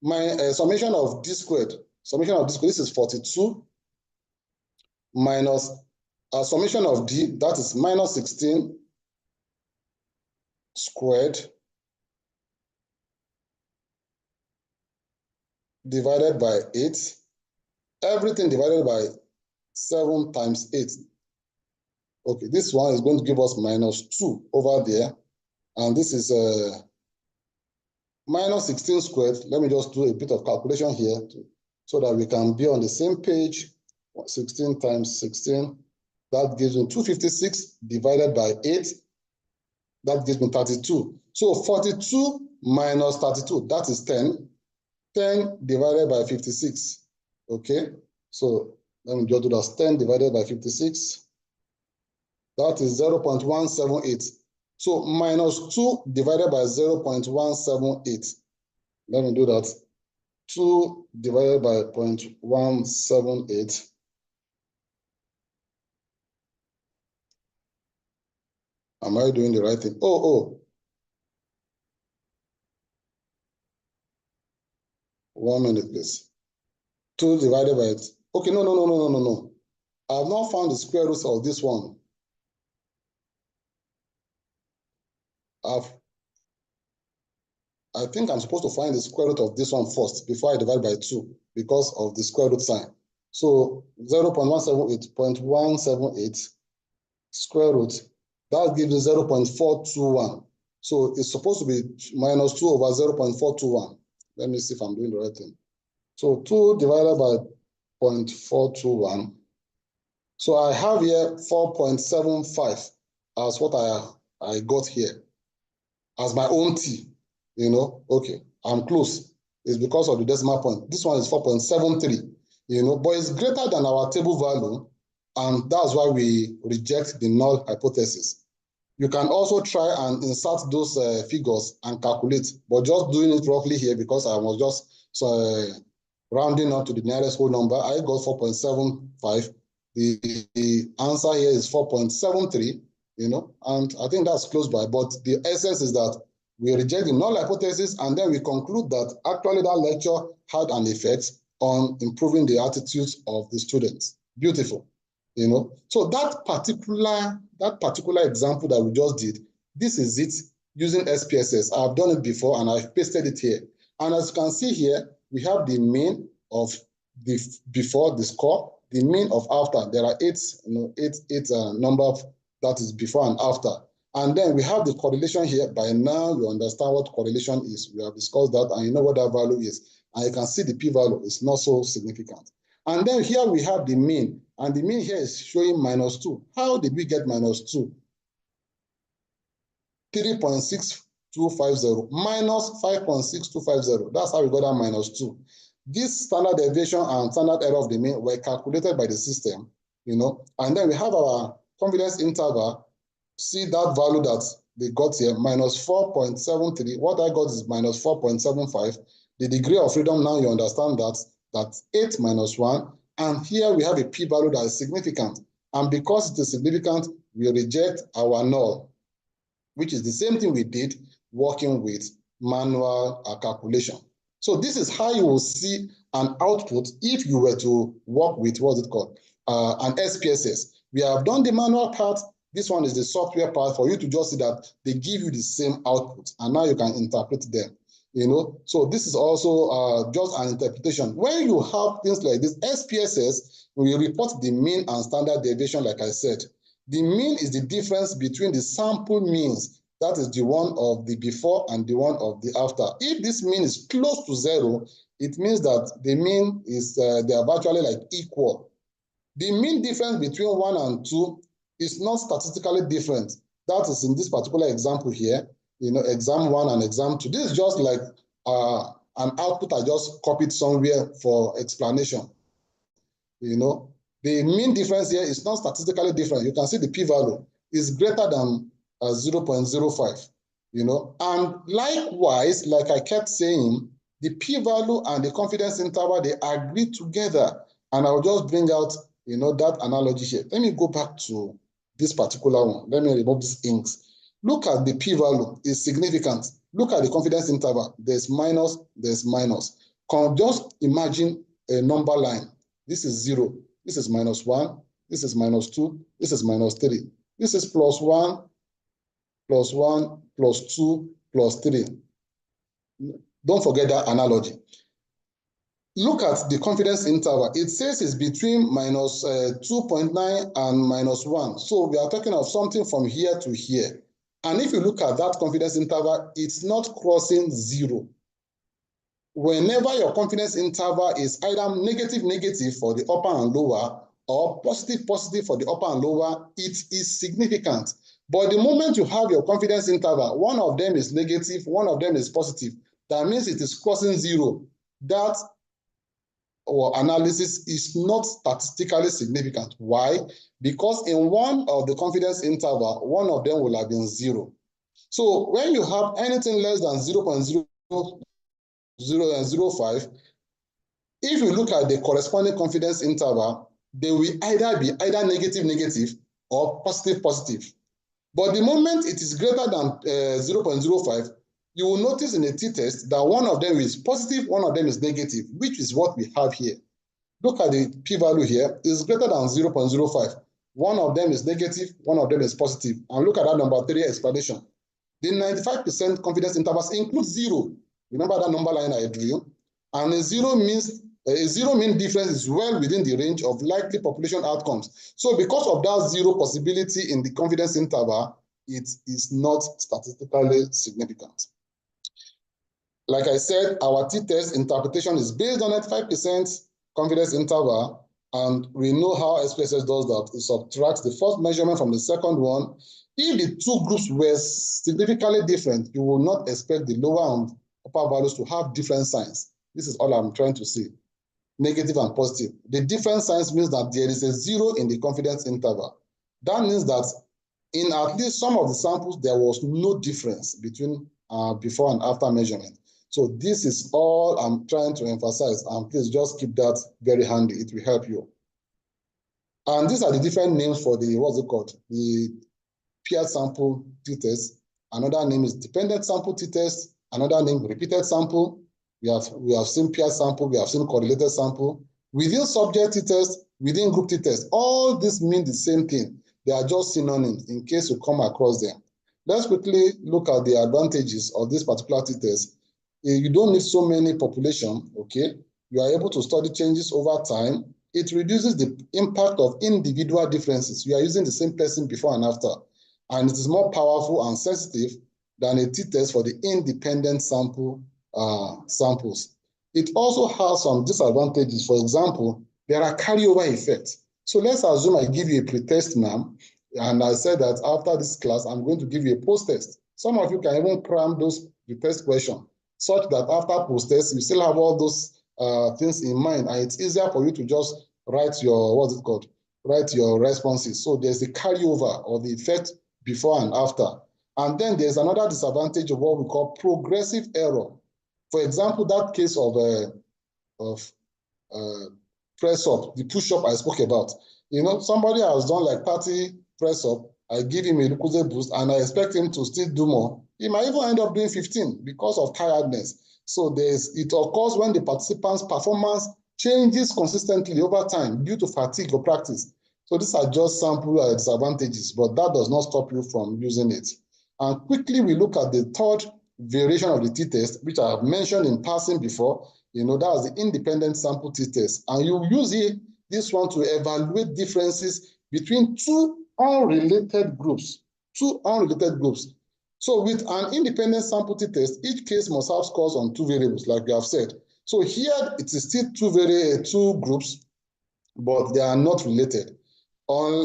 my summation of d squared. summation of this is 42 minus summation of D, that is minus 16 squared divided by 8. Everything divided by 7 times 8. Okay, this one is going to give us minus 2 over there. And this is minus 16 squared. Let me just do a bit of calculation here so that we can be on the same page. 16 times 16, that gives me 256 divided by 8. That gives me 32. So 42 minus 32, that is 10. 10 divided by 56. Okay, so let me just do that. 10 divided by 56. That is 0.178. So minus 2 divided by 0.178. Let me do that. 2 divided by 0.178. Am I doing the right thing? Oh. 1 minute, please. 2 divided by it. Okay, no. I have not found the square root of this one. I think I'm supposed to find the square root of this one first before I divide by 2 because of the square root sign. So 0.178 square root, that gives me 0.421. So it's supposed to be minus 2 over 0.421. Let me see if I'm doing the right thing. So 2 divided by 0.421. So I have here 4.75 as what I got here as my own T. Okay, I'm close. It's because of the decimal point. This one is 4.73, but it's greater than our table value, and that's why we reject the null hypothesis. You can also try and insert those figures and calculate, but just doing it roughly here because I was just rounding up to the nearest whole number. I got 4.75. The answer here is 4.73, and I think that's close by. But the essence is that we reject the null hypothesis, and then we conclude that actually that lecture had an effect on improving the attitudes of the students. Beautiful, So that particular example that we just did, this is it using SPSS. I've done it before and I've pasted it here. And as you can see here, we have the mean of the before the score, the mean of after. There are eight number that is before and after. And then we have the correlation here. By now, you understand what correlation is. We have discussed that, and you know what that value is. And you can see the p-value is not so significant. And then here we have the mean, and the mean here is showing minus 2. How did we get minus 2? 3.6250 minus 5.6250. That's how we got that minus 2. This standard deviation and standard error of the mean were calculated by the system, and then we have our confidence interval. See that value that they got here, minus 4.73. What I got is minus 4.75. The degree of freedom, now you understand that's 8 minus 1. And here we have a p-value that is significant. And because it is significant, we reject our null, which is the same thing we did working with manual calculation. So this is how you will see an output if you were to work with, what's it called, an SPSS. We have done the manual part. This one is the software part for you to just see that they give you the same output, and now you can interpret them. So this is also just an interpretation. When you have things like this, SPSS, we report the mean and standard deviation, like I said. The mean is the difference between the sample means, that is the one of the before and the one of the after. If this mean is close to 0, it means that the mean is, they are virtually like equal. The mean difference between 1 and 2 is not statistically different. That is in this particular example here, exam 1 and exam 2. This is just like an output I just copied somewhere for explanation. The mean difference here is not statistically different. You can see the p-value is greater than 0.05. And likewise, like I kept saying, the p-value and the confidence interval, they agree together. And I'll just bring out, that analogy here. Let me go back to this particular one. Let me remove these inks. Look at the p-value, is significant. Look at the confidence interval. There's minus, there's minus. Just imagine a number line. This is 0. This is -1. This is -2. This is -3. This is +1, +1, +2, +3. Don't forget that analogy. Look at the confidence interval. It says it's between -2.9 and -1. So we are talking of something from here to here. And if you look at that confidence interval, it's not crossing 0. Whenever your confidence interval is either negative for the upper and lower, or positive for the upper and lower, it is significant. But the moment you have your confidence interval, one of them is negative, one of them is positive, that means it is crossing 0. That or analysis is not statistically significant. Why? Because in one of the confidence interval, one of them will have been 0. So when you have anything less than 0.005, if you look at the corresponding confidence interval, they will either be negative or positive. But the moment it is greater than 0.05, you will notice in a t-test that one of them is positive, one of them is negative, which is what we have here. Look at the p-value here. It's greater than 0.05. One of them is negative, one of them is positive. And look at that number 3 explanation. The 95% confidence intervals include 0. Remember that number line I drew? And a zero mean difference is well within the range of likely population outcomes. So because of that 0 possibility in the confidence interval, it is not statistically significant. Like I said, our t-test interpretation is based on 95% confidence interval, and we know how SPSS does that. It subtracts the first measurement from the second one. If the two groups were significantly different, you will not expect the lower and upper values to have different signs. This is all I'm trying to say, negative and positive. The different signs means that there is a 0 in the confidence interval. That means that in at least some of the samples, there was no difference between before and after measurement. So this is all I'm trying to emphasize, and please just keep that very handy. It will help you. And these are the different names for the, what's it called? The paired sample t-test. Another name is dependent sample t-test. Another name, repeated sample. We have seen paired sample, we have seen correlated sample. Within subject t-test, within group t-test, all these mean the same thing. They are just synonyms in case you come across them. Let's quickly look at the advantages of this particular t-test. You don't need so many population, okay? You are able to study changes over time. It reduces the impact of individual differences. You are using the same person before and after. And it is more powerful and sensitive than a t-test for the independent samples. It also has some disadvantages. For example, there are carryover effects. So let's assume I give you a pre-test now, and I said that after this class, I'm going to give you a post-test. Some of you can even cram those pre-test questions, such that after post-test, you still have all those things in mind, and it's easier for you to just write your, what's it called? Write your responses. So there's a carryover of the effect before and after. And then there's another disadvantage of what we call progressive error. For example, that case of press up, the push up I spoke about. You know, somebody has done like 30 press up, I give him a glucose boost, and I expect him to still do more. He might even end up doing 15 because of tiredness. So it occurs when the participant's performance changes consistently over time due to fatigue or practice. So these are just sample disadvantages, but that does not stop you from using it. And quickly we look at the third variation of the t-test, which I have mentioned in passing before. You know, that is the independent sample t-test. And you use this one to evaluate differences between two unrelated groups. So with an independent sample t-test, each case must have scores on 2 variables, like we have said. So here it is still two groups, but they are not related.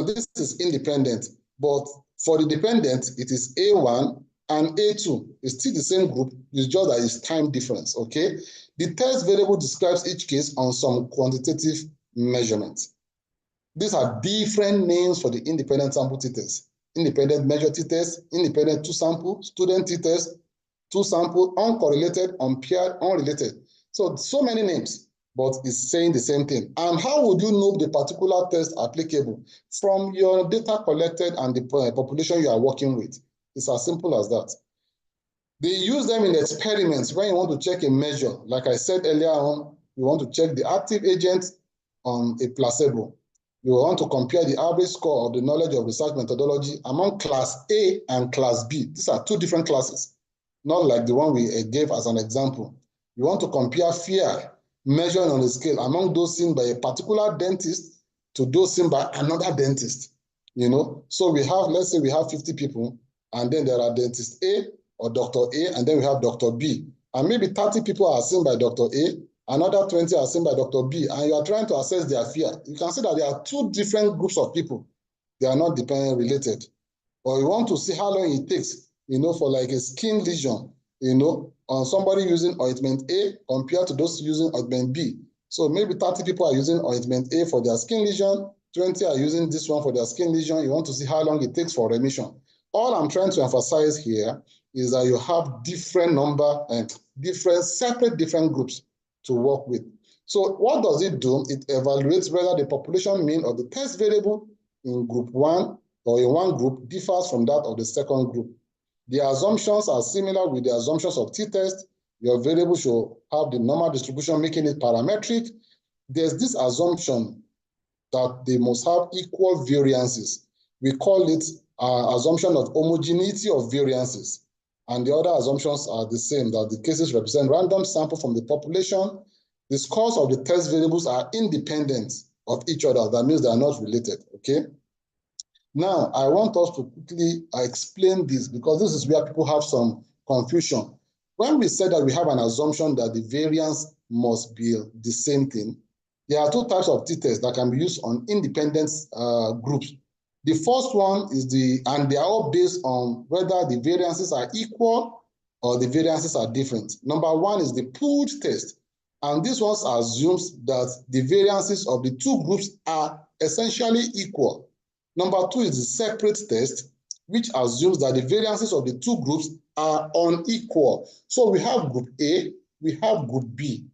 This is independent, but for the dependent, it is A1 and A2. It's still the same group, it's just that it's time difference, okay? The test variable describes each case on some quantitative measurement. These are different names for the independent sample t-test. Independent measure t-test, independent 2 sample, student t-test, 2 sample, uncorrelated, unpaired, unrelated. So many names, but it's saying the same thing. And how would you know the particular test applicable? From your data collected and the population you are working with. It's as simple as that. They use them in experiments when you want to check a measure. Like I said earlier on, You want to check the active agent on a placebo. You want to compare the average score of the knowledge of research methodology among class A and class B. These are two different classes, not like the one we gave as an example. You want to compare fear measured on a scale among those seen by a particular dentist to those seen by another dentist. You know, so we have, let's say we have 50 people, and then there are dentist A or Dr. A, and then we have Dr. B. And maybe 30 people are seen by Dr. A, another 20 are seen by Dr. B, and you are trying to assess their fear. You can see that there are two different groups of people. They are not dependent related. Or you want to see how long it takes, you know, for like a skin lesion, you know, on somebody using ointment A compared to those using ointment B. So maybe 30 people are using ointment A for their skin lesion, 20 are using this one for their skin lesion. You want to see how long it takes for remission. All I'm trying to emphasize here is that you have different number and different groups to work with. So what does it do? It evaluates whether the population mean of the test variable in group 1 or in one group differs from that of the second group. The assumptions are similar with the assumptions of t-test. Your variable should have the normal distribution, making it parametric. There's this assumption that they must have equal variances. We call it assumption of homogeneity of variances. And the other assumptions are the same, that the cases represent random sample from the population. The scores of the test variables are independent of each other. That means they are not related, okay? Now, I want us to quickly explain this because this is where people have some confusion. When we said that we have an assumption that the variance must be the same thing, there are two types of t-tests that can be used on independent groups. The first one is and they are all based on whether the variances are equal or the variances are different. Number one is the pooled test. And this one assumes that the variances of the two groups are essentially equal. Number two is the separate test, which assumes that the variances of the two groups are unequal. So we have group A, we have group B.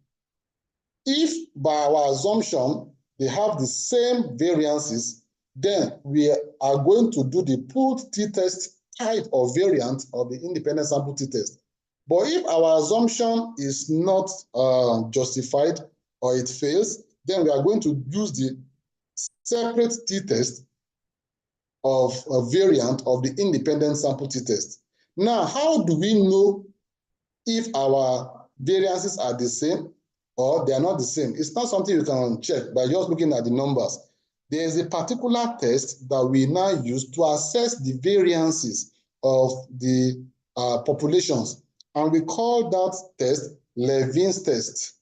If by our assumption, they have the same variances, then we are going to do the pooled t-test type of variant of the independent sample t-test. But if our assumption is not justified or it fails, then we are going to use the separate t-test of a variant of the independent sample t-test. Now, how do we know if our variances are the same or they are not the same? It's not something you can check by just looking at the numbers. There is a particular test that we now use to assess the variances of the populations, and we call that test Levene's test.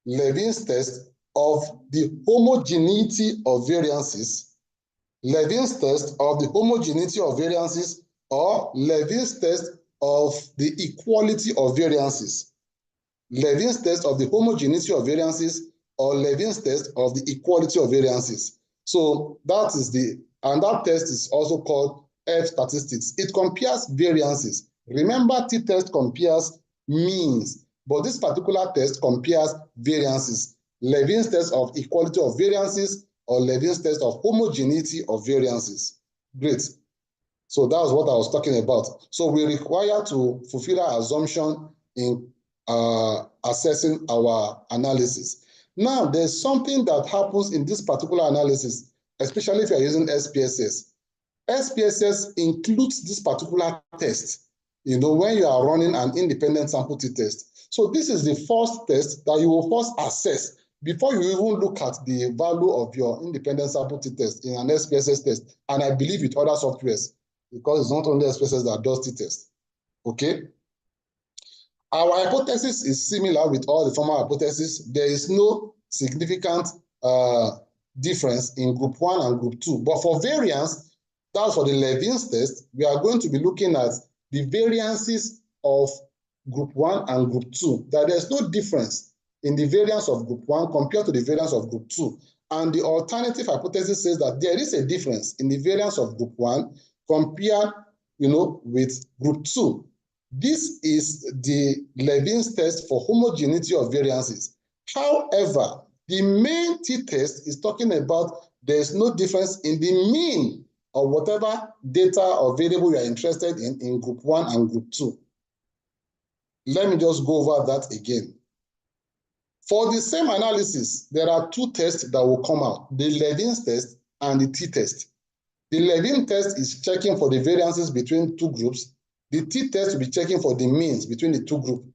Levene's test of the homogeneity of variances, Levene's test of the homogeneity of variances, or Levene's test of the equality of variances. Levene's test of the homogeneity of variances or Levene's test of the equality of variances. So that is and that test is also called F statistics. It compares variances. Remember, t-test compares means, but this particular test compares variances. Levene's test of equality of variances or Levene's test of homogeneity of variances. Great. So that was what I was talking about. So we require to fulfill our assumption in assessing our analysis. Now, there's something that happens in this particular analysis, especially if you're using SPSS. SPSS includes this particular test, you know, when you are running an independent sample t-test. So this is the first test that you will first assess before you even look at the value of your independent sample t-test in an SPSS test. And I believe with other softwares, because it's not only SPSS that does t-test, okay? Our hypothesis is similar with all the former hypotheses. There is no significant difference in group 1 and group 2. But for variance, that's for the Levene's test, we are going to be looking at the variances of group 1 and group 2. That there's no difference in the variance of group 1 compared to the variance of group 2. And the alternative hypothesis says that there is a difference in the variance of group 1 compared, you know, with group 2. This is the Levene's test for homogeneity of variances. However, the main t-test is talking about there's no difference in the mean of whatever data or variable you are interested in group 1 and group 2. Let me just go over that again. For the same analysis, there are two tests that will come out, the Levin's test and the t-test. The Levin test is checking for the variances between two groups. The t-test will be checking for the means between the two groups.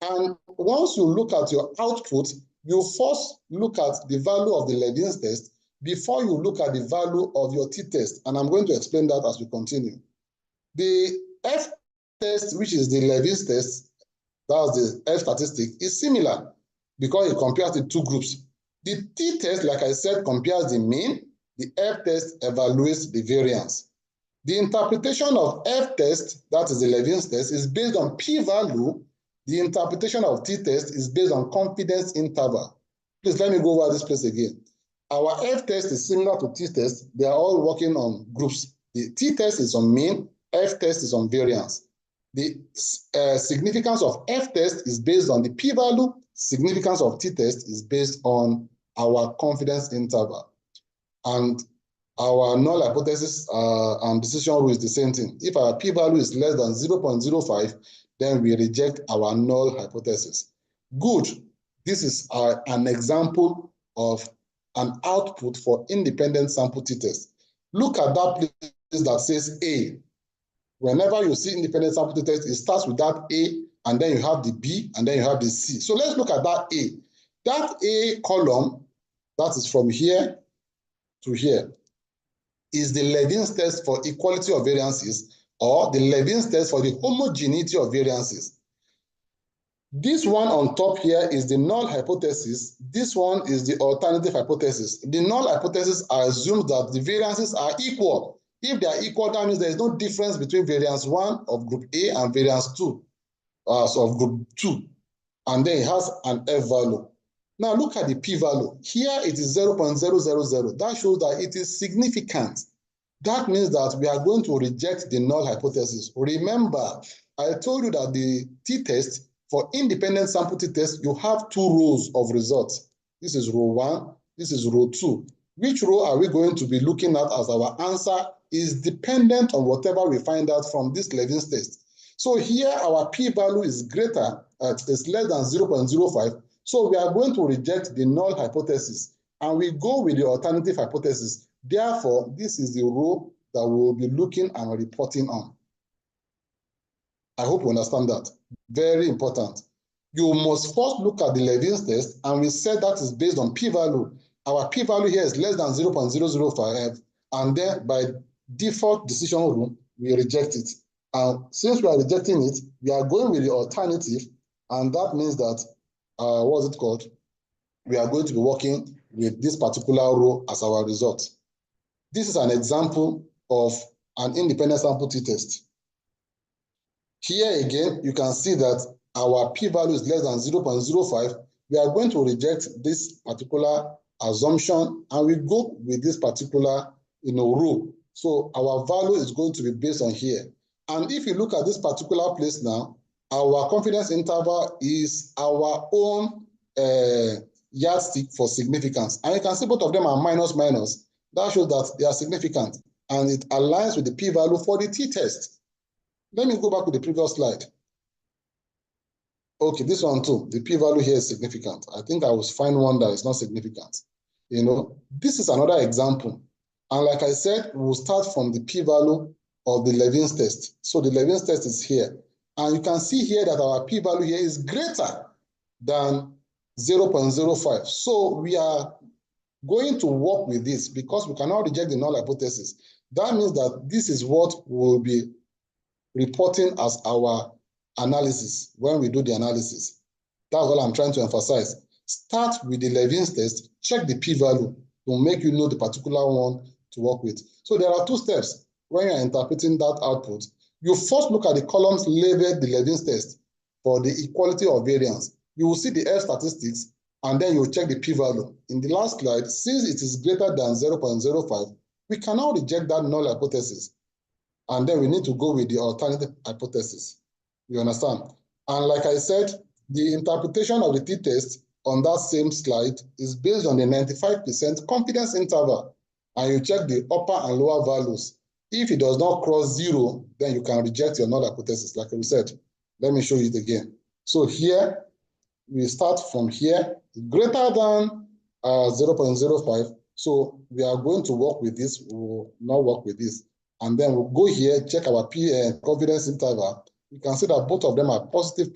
And once you look at your output, you first look at the value of the Levin's test before you look at the value of your t-test. And I'm going to explain that as we continue. The f-test, which is the Levin's test, that's the F statistic, is similar because it compares the two groups. The t-test, like I said, compares the mean. The f-test evaluates the variance. The interpretation of f-test, that is the Levin's test, is based on p-value. The interpretation of t-test is based on confidence interval. Please let me go over this place again. Our f-test is similar to t-test. They are all working on groups. The t-test is on mean, f-test is on variance. The significance of f-test is based on the p-value. Significance of t-test is based on our confidence interval. And our null hypothesis and decision rule is the same thing. If our p-value is less than 0.05, then we reject our null hypothesis. Good. This is an example of an output for independent sample t-test. Look at that place that says A. Whenever you see independent sample t-test, it starts with that A, and then you have the B, and then you have the C. So let's look at that A. That A column, that is from here to here, is the Levin's test for equality of variances, or the Levin's test for the homogeneity of variances. This one on top here is the null hypothesis. This one is the alternative hypothesis. The null hypothesis assumes that the variances are equal. If they are equal, that means there is no difference between variance 1 of group A and variance 2 of group 2. And then it has an F value. Now look at the p-value. Here it is 0.000. That shows that it is significant. That means that we are going to reject the null hypothesis. Remember, I told you that the t-test, for independent sample t-test, you have two rows of results. This is row 1, this is row 2. Which row are we going to be looking at as our answer is dependent on whatever we find out from this Levin's test. So here our p-value is greater, is less than 0.05. So we are going to reject the null hypothesis and we go with the alternative hypothesis. Therefore, this is the row that we will be looking and reporting on. I hope you understand that. Very important. You must first look at the Levin's test, and we said that is based on p-value. Our p-value here is less than 0.005, and then by default decision rule, we reject it. And since we are rejecting it, we are going with the alternative, and that means that, what's it called? We are going to be working with this particular row as our result. This is an example of an independent sample t-test. Here again, you can see that our p-value is less than 0.05. We are going to reject this particular assumption and we go with this particular row. So our value is going to be based on here. And if you look at this particular place now, our confidence interval is our own yardstick for significance. And you can see both of them are minus minus. That shows that they are significant and it aligns with the p-value for the t-test. Let me go back to the previous slide. Okay, this one too, the p-value here is significant. I think I will find one that is not significant. This is another example. And like I said, we'll start from the p-value of the Levin's test. So the Levin's test is here. And you can see here that our p-value here is greater than 0.05. So we are going to work with this because we cannot reject the null hypothesis. That means that this is what we'll be reporting as our analysis when we do the analysis. That's what I'm trying to emphasize. Start with the Levin's test, check the p-value to make you know the particular one to work with. So there are two steps when you're interpreting that output. You first look at the columns labeled the Levin's test for the equality of variance. You will see the F statistics and then you check the p-value. In the last slide, since it is greater than 0.05, we cannot reject that null hypothesis. And then we need to go with the alternative hypothesis. You understand? And like I said, the interpretation of the t-test on that same slide is based on the 95% confidence interval. And you check the upper and lower values. If it does not cross 0, then you can reject your null hypothesis, like we said. Let me show you it again. So here, we start from here. greater than 0.05. So we are going to work with this, we will not work with this. And then we'll go here, check our confidence interval. You can see that both of them are positive.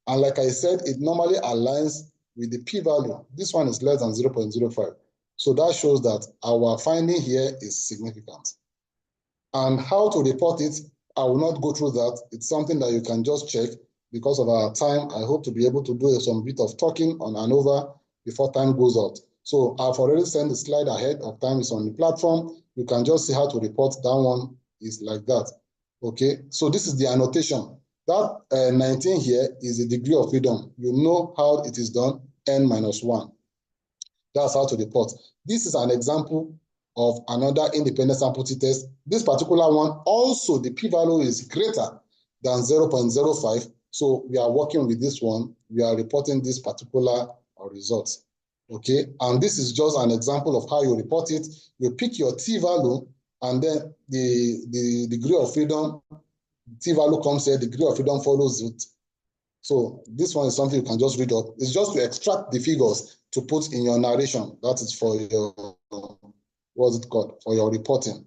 And like I said, it normally aligns with the p-value. This one is less than 0.05. So that shows that our finding here is significant. And how to report it, I will not go through that. It's something that you can just check. Because of our time, I hope to be able to do some bit of talking on ANOVA before time goes out. So I've already sent the slide ahead of time. It's on the platform. You can just see how to report. That one is like that. Okay, so this is the annotation. That 19 here is the degree of freedom. You know how it is done, n-1. That's how to report. This is an example of another independent sample t-test. This particular one, also the p-value is greater than 0.05. So we are working with this one. We are reporting this particular result. Okay, and this is just an example of how you report it. You pick your t-value, and then the degree of freedom, t-value comes here, degree of freedom follows it. So this one is something you can just read up. It's just to extract the figures to put in your narration. That is for your, what's it called? For your reporting.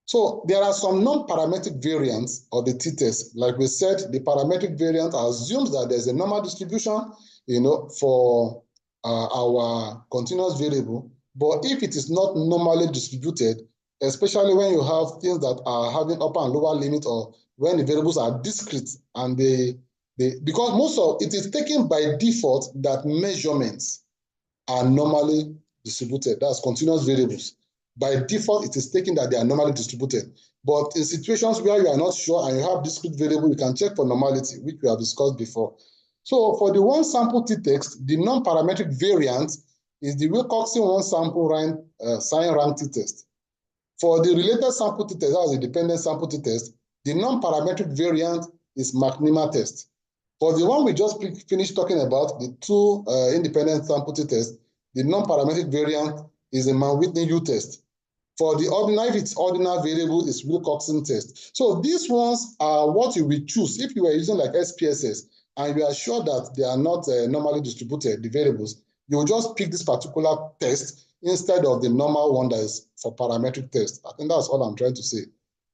So there are some non-parametric variants of the t-test. Like we said, the parametric variant assumes that there's a normal distribution, for our continuous variable. But if it is not normally distributed, especially when you have things that are having upper and lower limit, or when the variables are discrete, and because most of it is taken by default that measurements are normally distributed. That's continuous variables. By default, it is taken that they are normally distributed. But in situations where you are not sure and you have discrete variable, you can check for normality, which we have discussed before. So for the one sample t-test, the non-parametric variant is the Wilcoxon one sample rank, sign rank t-test. For the related sample t-test, that is a dependent sample t-test, the non-parametric variant is McNeema test. For the one we just finished talking about, the two independent sample t-test, the non-parametric variant is a Mann-Whitney U-test. For the ordinal, if it's ordinal variable, it's Wilcoxon test. So these ones are what you will choose if you were using like SPSS and you are sure that they are not normally distributed, the variables. You will just pick this particular test instead of the normal one that is for parametric test. I think that's all I'm trying to say.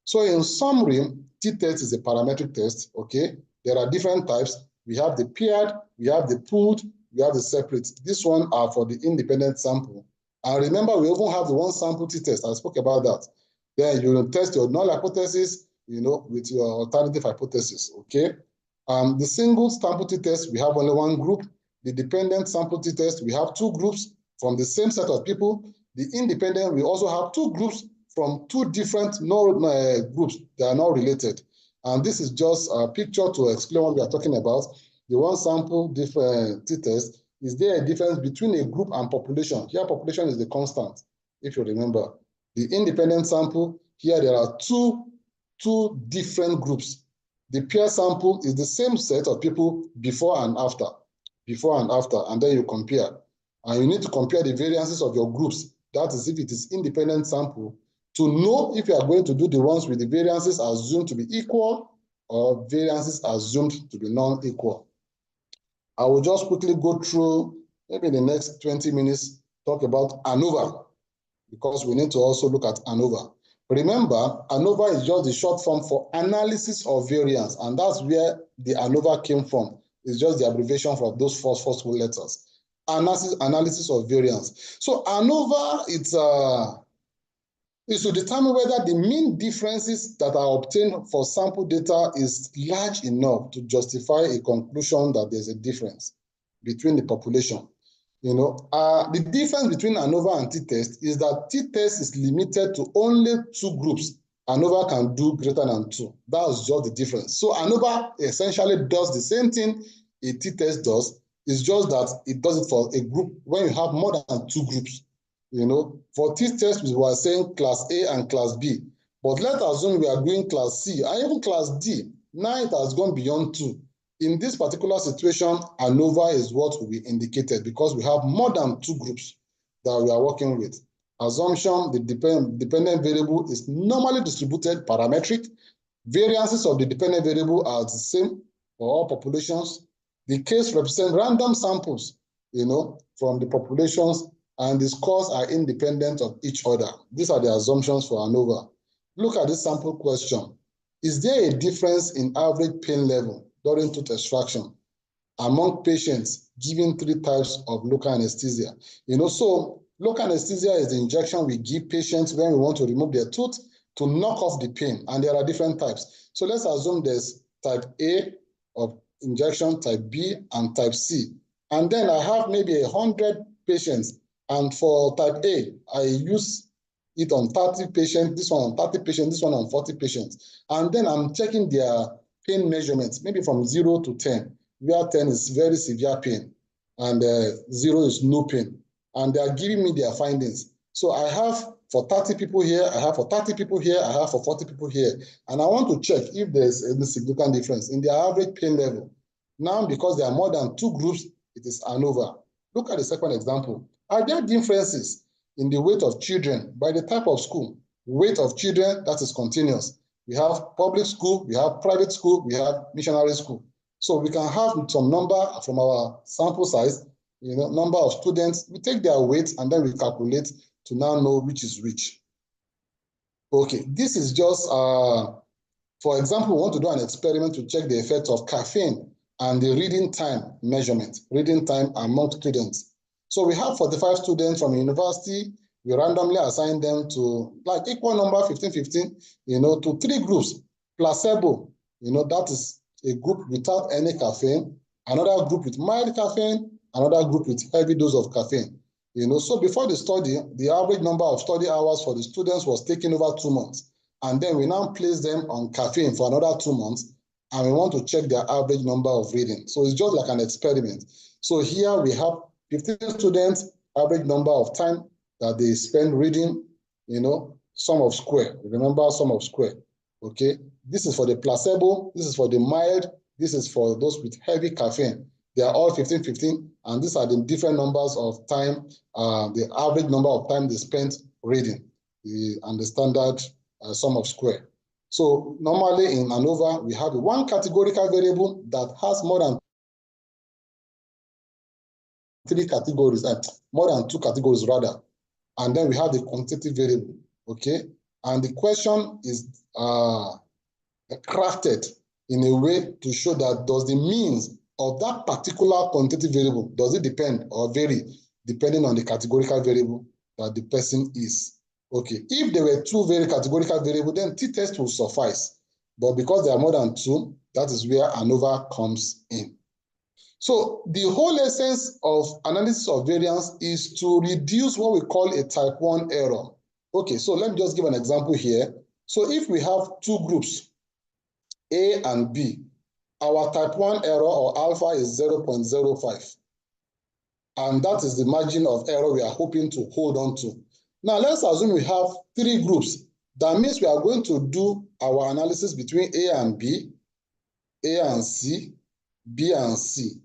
So in summary, t-test is a parametric test, okay? There are different types. We have the paired, we have the pooled, we have the separate. This one are for the independent sample. And remember, we even have the one sample t-test. I spoke about that. Then you will test your null hypothesis, with your alternative hypothesis, okay? The single sample t-test, we have only one group. The dependent sample t-test, we have two groups from the same set of people. The independent, we also have two groups from two different groups that are not related. And this is just a picture to explain what we are talking about. The one sample t-test, is there a difference between a group and population? Here, population is the constant, if you remember. The independent sample, here there are two different groups. The pair sample is the same set of people before and after, and then you compare. And you need to compare the variances of your groups. That is if it is independent sample, to know if you are going to do the ones with the variances assumed to be equal or variances assumed to be non-equal. I will just quickly go through, maybe in the next 20 minutes, talk about ANOVA, because we need to also look at ANOVA. Remember, ANOVA is just the short form for analysis of variance, and that's where the ANOVA came from. It's just the abbreviation for those first four letters. Analysis of variance. So ANOVA, is to determine whether the mean differences that are obtained for sample data is large enough to justify a conclusion that there's a difference between the population. The difference between ANOVA and t-test is that t-test is limited to only two groups. ANOVA can do greater than two. That's just the difference. So ANOVA essentially does the same thing a t-test does. It's just that it does it for a group when you have more than two groups. For t-test, we were saying class A and class B. But let's assume we are doing class C and even class D. Now it has gone beyond two. In this particular situation, ANOVA is what will be indicated because we have more than two groups that we are working with. Assumption, the dependent variable is normally distributed parametric. Variances of the dependent variable are the same for all populations. The case represents random samples. from the populations, and the scores are independent of each other. These are the assumptions for ANOVA. Look at this sample question. Is there a difference in average pain level during tooth extraction among patients given 3 types of local anesthesia? So local anesthesia is the injection we give patients when we want to remove their tooth to knock off the pain, and there are different types. So let's assume there's type A of injection, type B, and type C. And then I have maybe 100 patients, and for type A, I use it on 30 patients, this one on 30 patients, this one on 40 patients. And then I'm checking their pain measurements, maybe from 0 to 10, where 10 is very severe pain, and 0 is no pain. And they are giving me their findings. So I have for 30 people here, I have for 30 people here, I have for 40 people here. And I want to check if there's any significant difference in their average pain level. Now, because there are more than 2 groups, it is ANOVA. Look at the second example. Are there differences in the weight of children by the type of school? Weight of children, that is continuous. We have public school, we have private school, we have missionary school. So we can have some number from our sample size, number of students. We take their weight and then we calculate to now know which is which. Okay, this is just, for example, we want to do an experiment to check the effect of caffeine and the reading time measurement, reading time among students. So we have 45 students from university. We randomly assign them to like equal number, 15, to 3 groups. Placebo, that is a group without any caffeine, another group with mild caffeine, another group with heavy dose of caffeine. So before the study, the average number of study hours for the students was taken over 2 months. And then we now place them on caffeine for another 2 months, and we want to check their average number of reading. So it's just like an experiment. So here we have 15 students, average number of time that they spend reading, sum of square. Remember sum of square, okay? This is for the placebo, this is for the mild, this is for those with heavy caffeine. They are all 15, and these are the different numbers of time, the average number of time they spent reading, and the standard sum of square. So normally in ANOVA, we have one categorical variable that has more than 3 categories, more than 2 categories rather. And then we have the quantitative variable, okay? And the question is crafted in a way to show that does the means of that particular quantitative variable, does it depend or vary depending on the categorical variable that the person is? Okay, if there were 2 very categorical variables, then t-test will suffice. But because there are more than 2, that is where ANOVA comes in. So the whole essence of analysis of variance is to reduce what we call a type 1 error. Okay, so let me just give an example here. So if we have 2 groups, A and B, our type 1 error or alpha is 0.05. And that is the margin of error we are hoping to hold on to. Now let's assume we have 3 groups. That means we are going to do our analysis between A and B, A and C, B and C.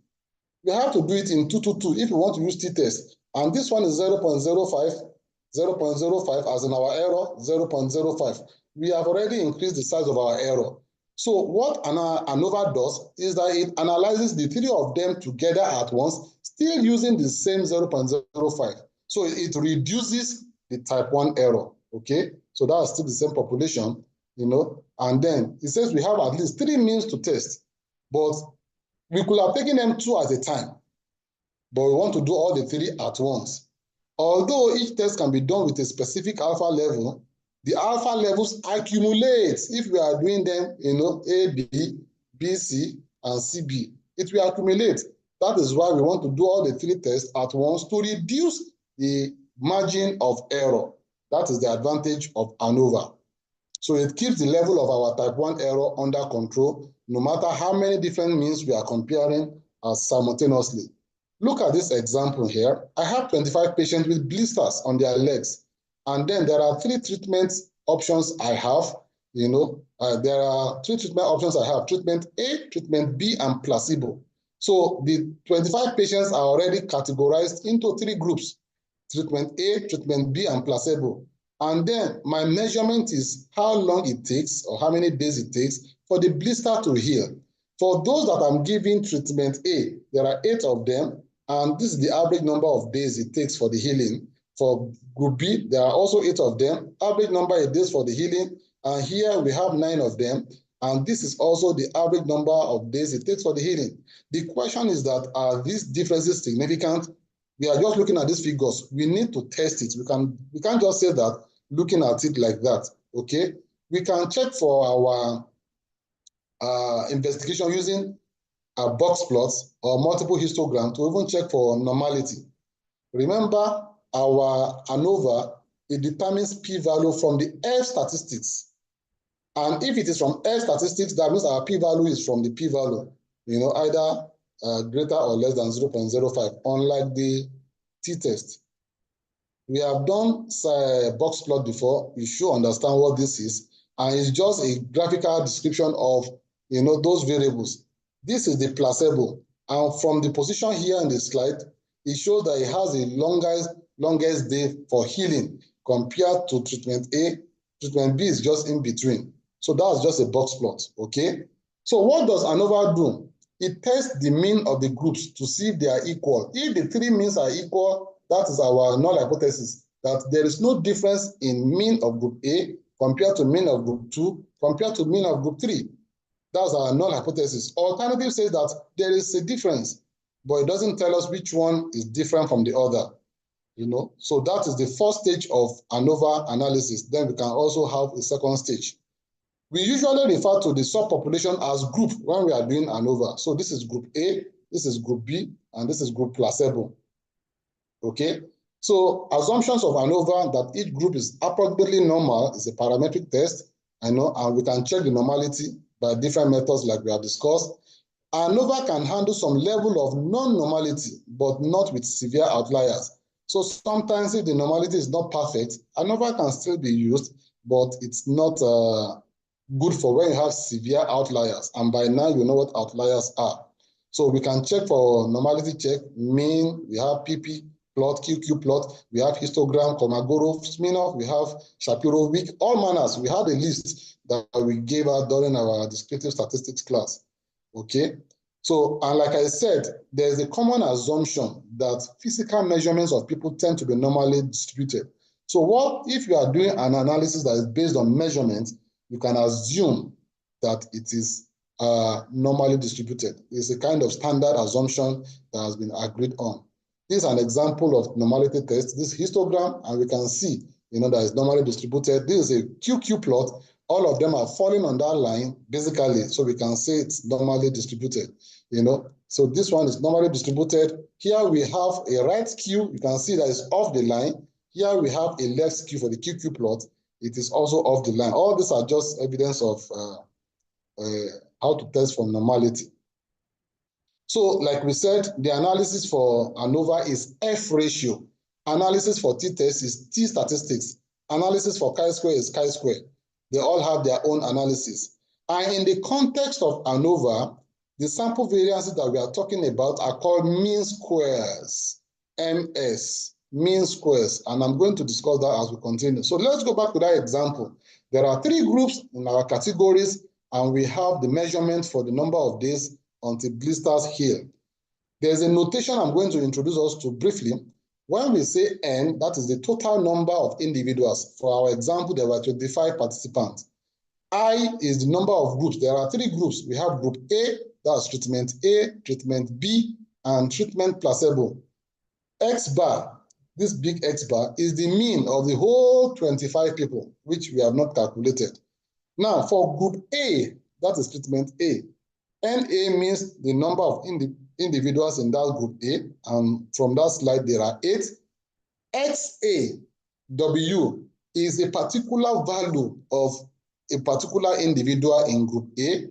We have to do it in 2 to 2 if we want to use t-test. And this one is 0.05, 0.05 as in our error, 0.05. We have already increased the size of our error. So what ANOVA does is that it analyzes the 3 of them together at once, still using the same 0.05. So it reduces the type 1 error, okay? So that's still the same population, and then it says we have at least 3 means to test, but we could have taken them 2 at a time, but we want to do all the 3 at once. Although each test can be done with a specific alpha level, the alpha levels accumulate if we are doing them, A, B, B, C, and CB. It will accumulate. That is why we want to do all the 3 tests at once to reduce the margin of error. That is the advantage of ANOVA. So it keeps the level of our type 1 error under control, no matter how many different means we are comparing simultaneously. Look at this example here. I have 25 patients with blisters on their legs. And then there are 3 treatment options I have. There are 3 treatment options I have: treatment A, treatment B, and placebo. So the 25 patients are already categorized into 3 groups: treatment A, treatment B, and placebo. And then my measurement is how long it takes or how many days it takes for the blister to heal. For those that I'm giving treatment A, there are 8 of them. And this is the average number of days it takes for the healing. For group B, there are also 8 of them. Average number of days for the healing. And here we have 9 of them. And this is also the average number of days it takes for the healing. The question is that, are these differences significant? We are just looking at these figures. We need to test it. We can't just say that looking at it like that, okay? We can check for our investigation using a box plots or multiple histogram to even check for normality. Remember, our ANOVA, it determines p-value from the F statistics. And if it is from F statistics, that means our p-value is from the p-value, either greater or less than 0.05, unlike the t-test. We have done box plot before. You should understand what this is. And it's just a graphical description of those variables. This is the placebo. And from the position here in the slide, it shows that it has the longest day for healing compared to treatment A. Treatment B is just in between. So that's just a box plot, okay? So what does ANOVA do? It tests the mean of the groups to see if they are equal. If the 3 means are equal, that is our null hypothesis, that there is no difference in mean of group A compared to mean of group 2 compared to mean of group 3. That's our null hypothesis. Alternative says that there is a difference, but it doesn't tell us which one is different from the other. So that is the first stage of ANOVA analysis. Then we can also have a second stage. We usually refer to the subpopulation as group when we are doing ANOVA. So this is group A, this is group B, and this is group placebo. Okay, so assumptions of ANOVA that each group is approximately normal is a parametric test, and we can check the normality by different methods like we have discussed. ANOVA can handle some level of non-normality, but not with severe outliers. So sometimes if the normality is not perfect, ANOVA can still be used, but it's not good for when you have severe outliers. And by now, you know what outliers are. So we can check for normality check, mean, we have PP plot, QQ plot, we have histogram, Komagoro, Smirnov, we have Shapiro-Wilk, all manners. We had a list that we gave out during our descriptive statistics class, okay? So, and like I said, there's a common assumption that physical measurements of people tend to be normally distributed. So what if you are doing an analysis that is based on measurements, you can assume that it is normally distributed. It's a kind of standard assumption that has been agreed on. This is an example of normality test. This histogram, and we can see, that is normally distributed. This is a QQ plot. All of them are falling on that line, basically, so we can say it's normally distributed, So this one is normally distributed. Here we have a right Q. You can see that it's off the line. Here we have a left Q for the QQ plot. It is also off the line. All these are just evidence of how to test for normality. So like we said, the analysis for ANOVA is F ratio. Analysis for t-test is T statistics. Analysis for chi-square is chi-square. They all have their own analysis. And in the context of ANOVA, the sample variances that we are talking about are called mean squares, MS, mean squares. And I'm going to discuss that as we continue. So let's go back to that example. There are 3 groups in our categories, and we have the measurement for the number of days until blisters heal. There's a notation I'm going to introduce us to briefly. When we say N, that is the total number of individuals. For our example, there were 25 participants. I is the number of groups. There are 3 groups. We have group A, that's treatment A, treatment B, and treatment placebo. X bar, this big X bar, is the mean of the whole 25 people, which we have not calculated. Now, for group A, that is treatment A, NA means the number of individuals in that group A, and from that slide, there are 8. XAW is a particular value of a particular individual in group A.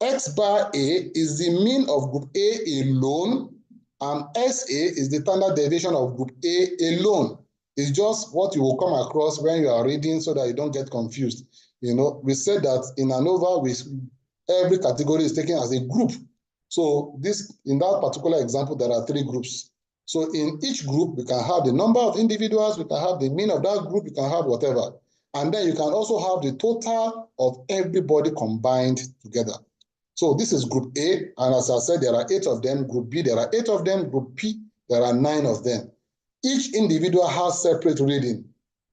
X bar A is the mean of group A alone, and SA is the standard deviation of group A alone. It's just what you will come across when you are reading so that you don't get confused. We said that in ANOVA, every category is taken as a group. So in that particular example, there are 3 groups. So in each group, we can have the number of individuals, we can have the mean of that group, we can have whatever. And then you can also have the total of everybody combined together. So this is group A, and as I said, there are 8 of them. Group B, there are 8 of them. Group P, there are 9 of them. Each individual has separate reading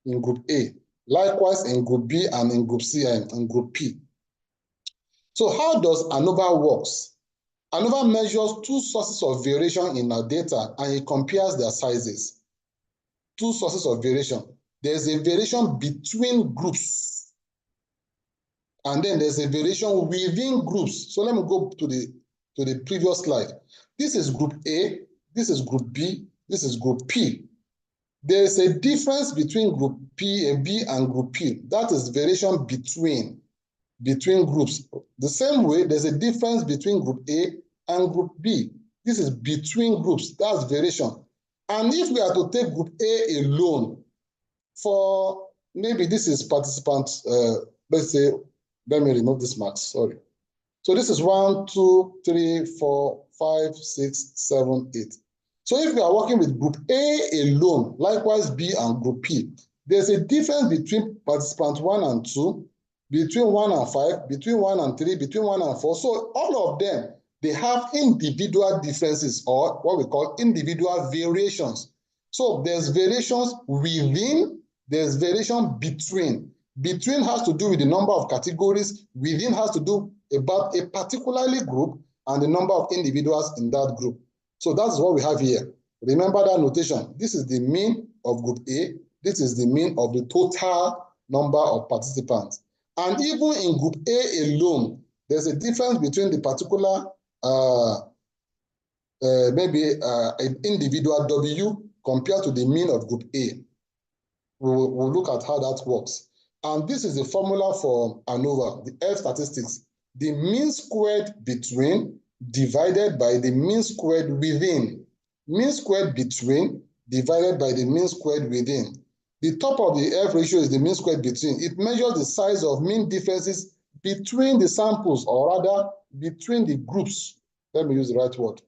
in group A. Likewise in group B and in group C and group P. So how does ANOVA works? ANOVA measures 2 sources of variation in our data and it compares their sizes. 2 sources of variation. There's a variation between groups. And then there's a variation within groups. So let me go to the previous slide. This is group A, this is group B, this is group P. There is a difference between group B and group P. That is variation between groups. The same way, there's a difference between group A and group B. This is between groups. That's variation. And if we are to take group A alone, for maybe this is participant, let's say, let me remove this mark, sorry. So this is 1, 2, 3, 4, 5, 6, 7, 8. So if we are working with group A alone, likewise B and group P, there's a difference between participant 1 and 2, between 1 and 5, between 1 and 3, between 1 and 4. So all of them, they have individual differences or what we call individual variations. So there's variations within, there's variation between. Between has to do with the number of categories, within has to do about a particularly group and the number of individuals in that group. So that's what we have here. Remember that notation. This is the mean of group A. This is the mean of the total number of participants. And even in group A alone, there's a difference between the particular, an individual W compared to the mean of group A. We'll look at how that works. And this is the formula for ANOVA, the F statistics. The mean squared between divided by the mean squared within. Mean squared between divided by the mean squared within. The top of the F ratio is the mean squared between. It measures the size of mean differences between the samples, or rather between the groups. Let me use the right word.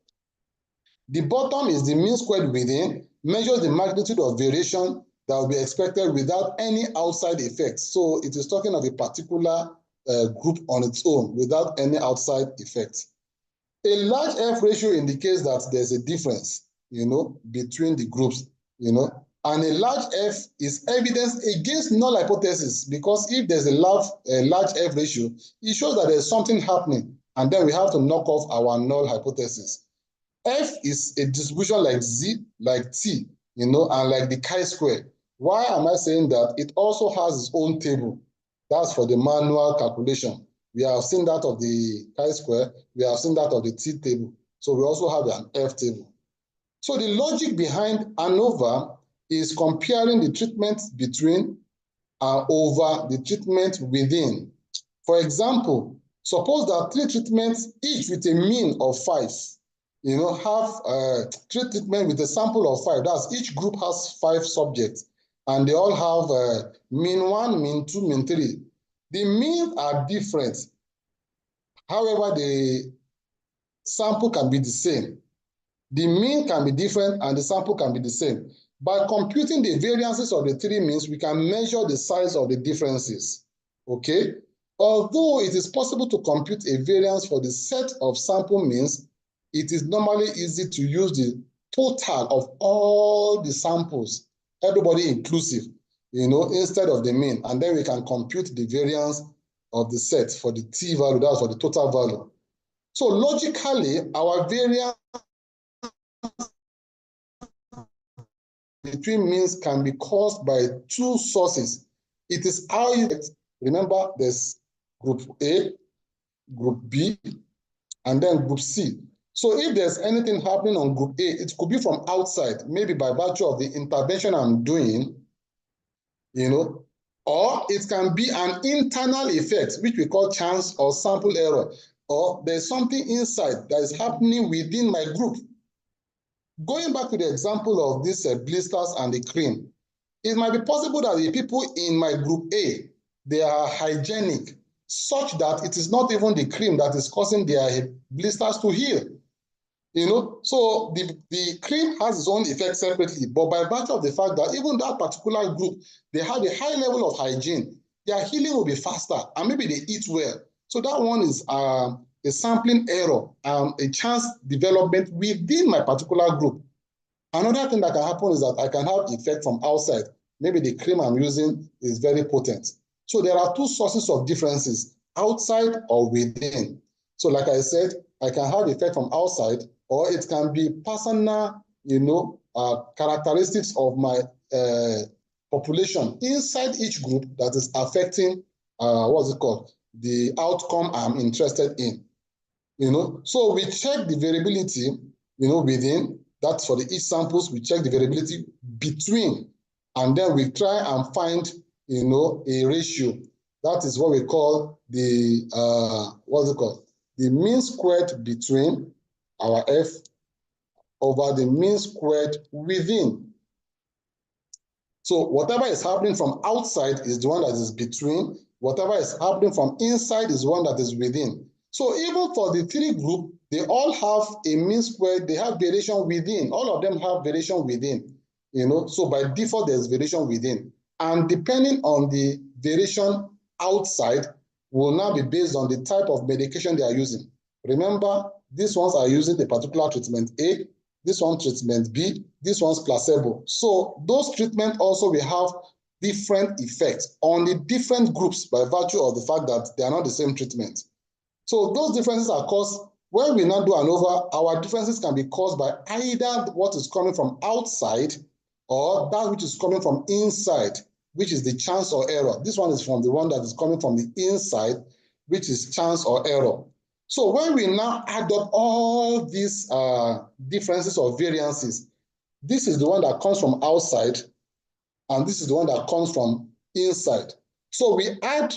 The bottom is the mean squared within, measures the magnitude of variation that will be expected without any outside effects. So it is talking of a particular group on its own without any outside effects. A large F ratio indicates that there's a difference, between the groups, and a large F is evidence against null hypothesis, because if there's a large F ratio, it shows that there's something happening, and then we have to knock off our null hypothesis. F is a distribution like Z, like T, and like the chi-square. Why am I saying that? It also has its own table. That's for the manual calculation. We have seen that of the chi-square. We have seen that of the T table. So we also have an F table. So the logic behind ANOVA is comparing the treatment between over the treatment within. For example, suppose that 3 treatments, each with a mean of 5, have 3 treatments with a sample of 5. That's each group has 5 subjects, and they all have mean 1, mean 2, mean 3. The means are different. However, the sample can be the same. The mean can be different and the sample can be the same. By computing the variances of the 3 means, we can measure the size of the differences. Okay? Although it is possible to compute a variance for the set of sample means, it is normally easy to use the total of all the samples, everybody inclusive, instead of the mean. And then we can compute the variance of the set for the T value, that's for the total value. So logically, our variance between means can be caused by 2 sources. It is how you remember there's group A, group B, and then group C. So if there's anything happening on group A, it could be from outside, maybe by virtue of the intervention I'm doing, or it can be an internal effect, which we call chance or sample error, or there's something inside that is happening within my group. Going back to the example of these blisters and the cream, it might be possible that the people in my group A, they are hygienic, such that it is not even the cream that is causing their blisters to heal. So the cream has its own effect separately, but by virtue of the fact that even that particular group, they have a high level of hygiene, their healing will be faster, and maybe they eat well. So that one is a sampling error, a chance development within my particular group. Another thing that can happen is that I can have effect from outside. Maybe the cream I'm using is very potent. So there are two sources of differences, outside or within. So like I said, I can have effect from outside, or it can be personal, characteristics of my population inside each group that is affecting, the outcome I'm interested in. So we check the variability, within. That's for the each samples. We check the variability between, and then we try and find, a ratio. That is what we call the the mean squared between our F over the mean squared within. So whatever is happening from outside is the one that is between. Whatever is happening from inside is the one that is within. So even for the three group, they all have a mean squared. They have variation within. All of them have variation within. So by default, there's variation within. And depending on the variation outside will now be based on the type of medication they are using. Remember, these ones are using the particular treatment A, this one treatment B, this one's placebo. So those treatments also will have different effects on the different groups by virtue of the fact that they are not the same treatment. So those differences are caused, when we now do ANOVA, our differences can be caused by either what is coming from outside or that which is coming from inside, which is the chance or error. This one is from the one that is coming from the inside, which is chance or error. So when we now add up all these differences or variances, this is the one that comes from outside, and this is the one that comes from inside. So we add,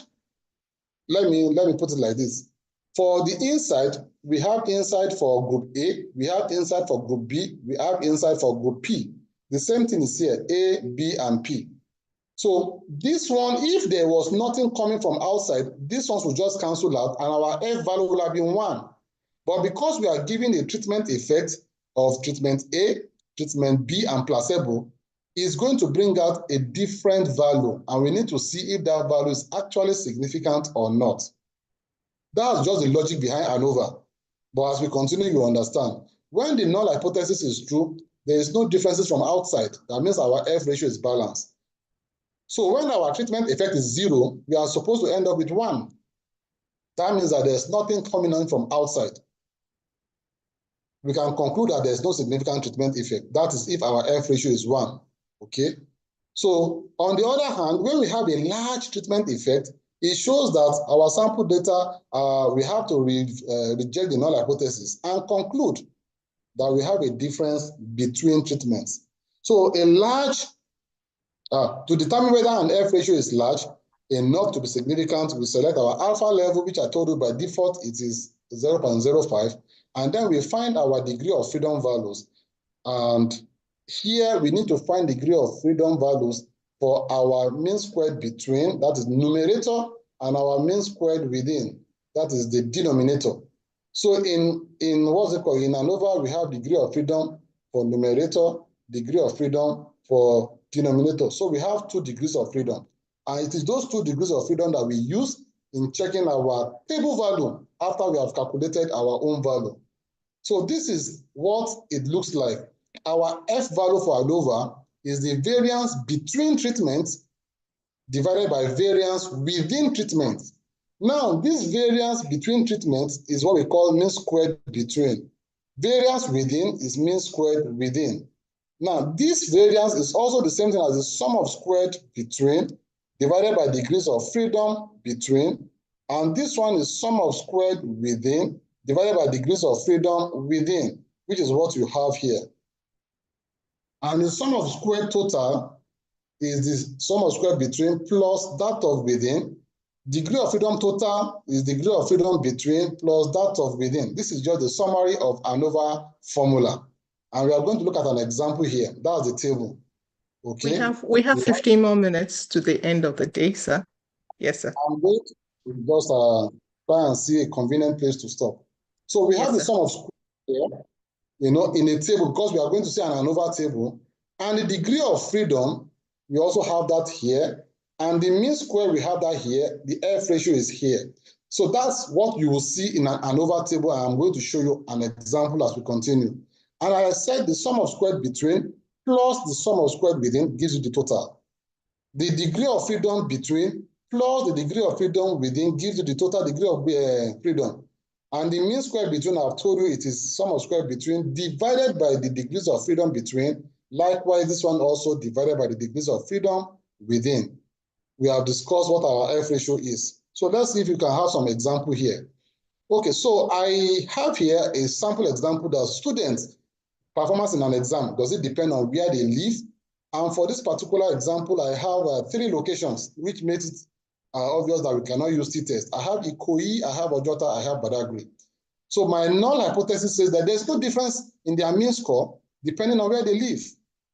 let me put it like this. For the inside, we have inside for group A, we have inside for group B, we have inside for group P. The same thing is here, A, B, and P. So this one, if there was nothing coming from outside, these ones will just cancel out and our F value will have been 1. But because we are giving a treatment effect of treatment A, treatment B, and placebo, is going to bring out a different value, and we need to see if that value is actually significant or not. That's just the logic behind ANOVA. But as we continue, you understand. When the null hypothesis is true, there is no differences from outside. That means our F ratio is balanced. So when our treatment effect is 0, we are supposed to end up with 1. That means that there's nothing coming on from outside. We can conclude that there's no significant treatment effect. That is if our F ratio is 1. Okay? So on the other hand, when we have a large treatment effect, it shows that our sample data, we have to reject the null hypothesis and conclude that we have a difference between treatments. So a large, to determine whether an F ratio is large enough to be significant, we select our alpha level, which I told you by default it is 0.05, and then we find our degree of freedom values. And here we need to find degree of freedom values for our mean squared between, that is numerator, and our mean squared within, that is the denominator. So in what's it called? In ANOVA, we have degree of freedom for numerator, degree of freedom for denominator. So we have 2 degrees of freedom. And it is those 2 degrees of freedom that we use in checking our table value after we have calculated our own value. So this is what it looks like. Our F value for ANOVA is the variance between treatments divided by variance within treatments. Now, this variance between treatments is what we call mean squared between. Variance within is mean squared within. Now, this variance is also the same thing as the sum of squared between divided by degrees of freedom between, and this one is sum of squared within divided by degrees of freedom within, which is what you have here. And the sum of squared total is the sum of squared between plus that of within. Degree of freedom total is degree of freedom between plus that of within. This is just the summary of ANOVA formula. And we are going to look at an example here. That's the table. Okay. We have 15 more minutes to the end of the day, sir. Yes, sir. I'm going to just try and see a convenient place to stop. So we have the sum of squared here, in a table, because we are going to see an ANOVA table. And the degree of freedom, we also have that here. And the mean square, we have that here. The F ratio is here. So that's what you will see in an ANOVA table. I'm going to show you an example as we continue. And as I said, the sum of squared between plus the sum of squared within gives you the total. The degree of freedom between plus the degree of freedom within gives you the total degree of freedom. And the mean square between, I've told you, it is sum of square between divided by the degrees of freedom between. Likewise, this one also divided by the degrees of freedom within. We have discussed what our F ratio is. So let's see if you can have some example here. Okay, so I have here a sample example that students' performance in an exam, does it depend on where they live? And for this particular example, I have 3 locations, which makes it obvious that we cannot use t-test. I have Ikoyi, I have Ojota, I have Badagry. So my null hypothesis says that there's no difference in their mean score depending on where they live.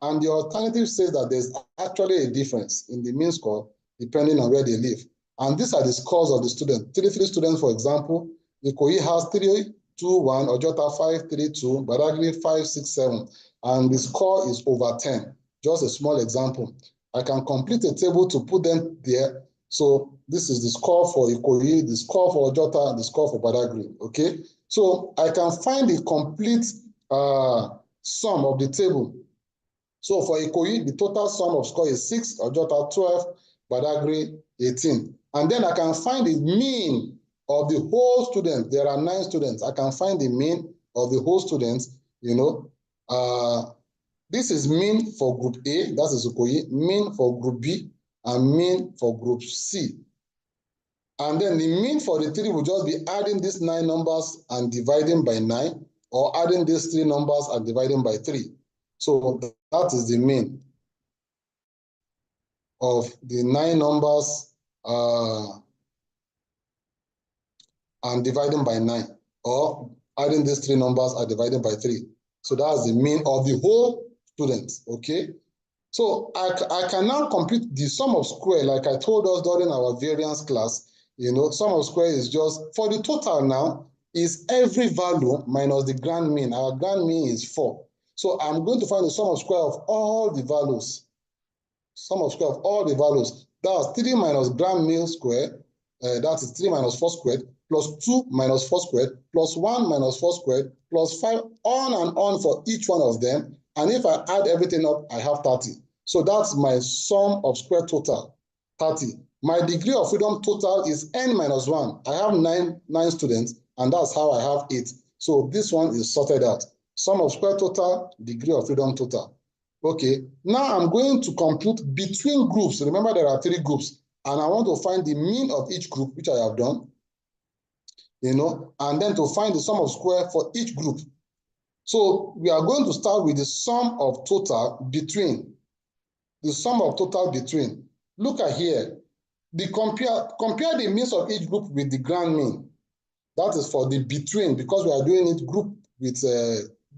And the alternative says that there's actually a difference in the mean score depending on where they live. And these are the scores of the students. 3 students, for example, Ikoyi has 3, 2, 1, Ojota 5, 3, 2, Badagry 5, 6, 7. And the score is over 10. Just a small example. I can complete a table to put them there. So this is the score for Ikoyi, the score for Ojota, and the score for Badagry, okay? So I can find the complete sum of the table. So for Ikoyi, the total sum of score is 6, Ojota 12, Badagry 18. And then I can find the mean of the whole students. There are 9 students. I can find the mean of the whole students, you know. This is mean for group A, that is Ikoyi, mean for group B, and mean for group C. And then the mean for the 3 will just be adding these 9 numbers and dividing by 9, or adding these 3 numbers and dividing by 3. So that is the mean of the 9 numbers and dividing by 9, or adding these 3 numbers and dividing by 3. So that's the mean of the whole students, okay? So I can now compute the sum of square, like I told us during our variance class. You know, sum of square is just, for the total now, is every value minus the grand mean. Our grand mean is 4. So I'm going to find the sum of square of all the values. Sum of square of all the values. That's 3 minus grand mean square, that is 3 minus 4 squared, plus 2 minus 4 squared, plus 1 minus 4 squared, plus 5, on and on for each one of them. And if I add everything up, I have 30. So that's my sum of square total, 30. My degree of freedom total is n minus 1. I have 9 students, and that's how I have 8. So this one is sorted out. Sum of square total, degree of freedom total. Okay, now I'm going to compute between groups. Remember, there are 3 groups, and I want to find the mean of each group, which I have done, you know, and then to find the sum of square for each group. So we are going to start with the sum of total between. The sum of total between. Look at here. Compare the means of each group with the grand mean. That is for the between, because we are doing it group with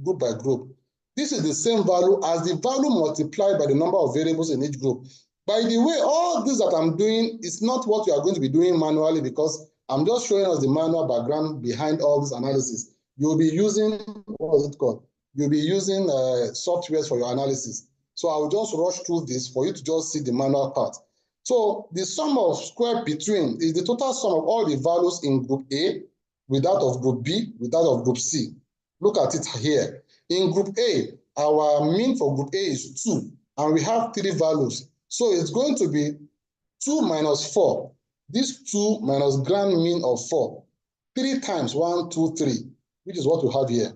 group by group. This is the same value as the value multiplied by the number of variables in each group. By the way, all this that I'm doing is not what we are going to be doing manually, because I'm just showing us the manual background behind all this analysis. You'll be using, what is it called? You'll be using softwares for your analysis. So I will just rush through this for you to just see the manual part. So the sum of square between is the total sum of all the values in group A with that of group B with that of group C. Look at it here. In group A, our mean for group A is 2, and we have 3 values. So it's going to be 2 minus 4. This 2 minus grand mean of 4. 3 times 1, 2, 3, which is what we have here,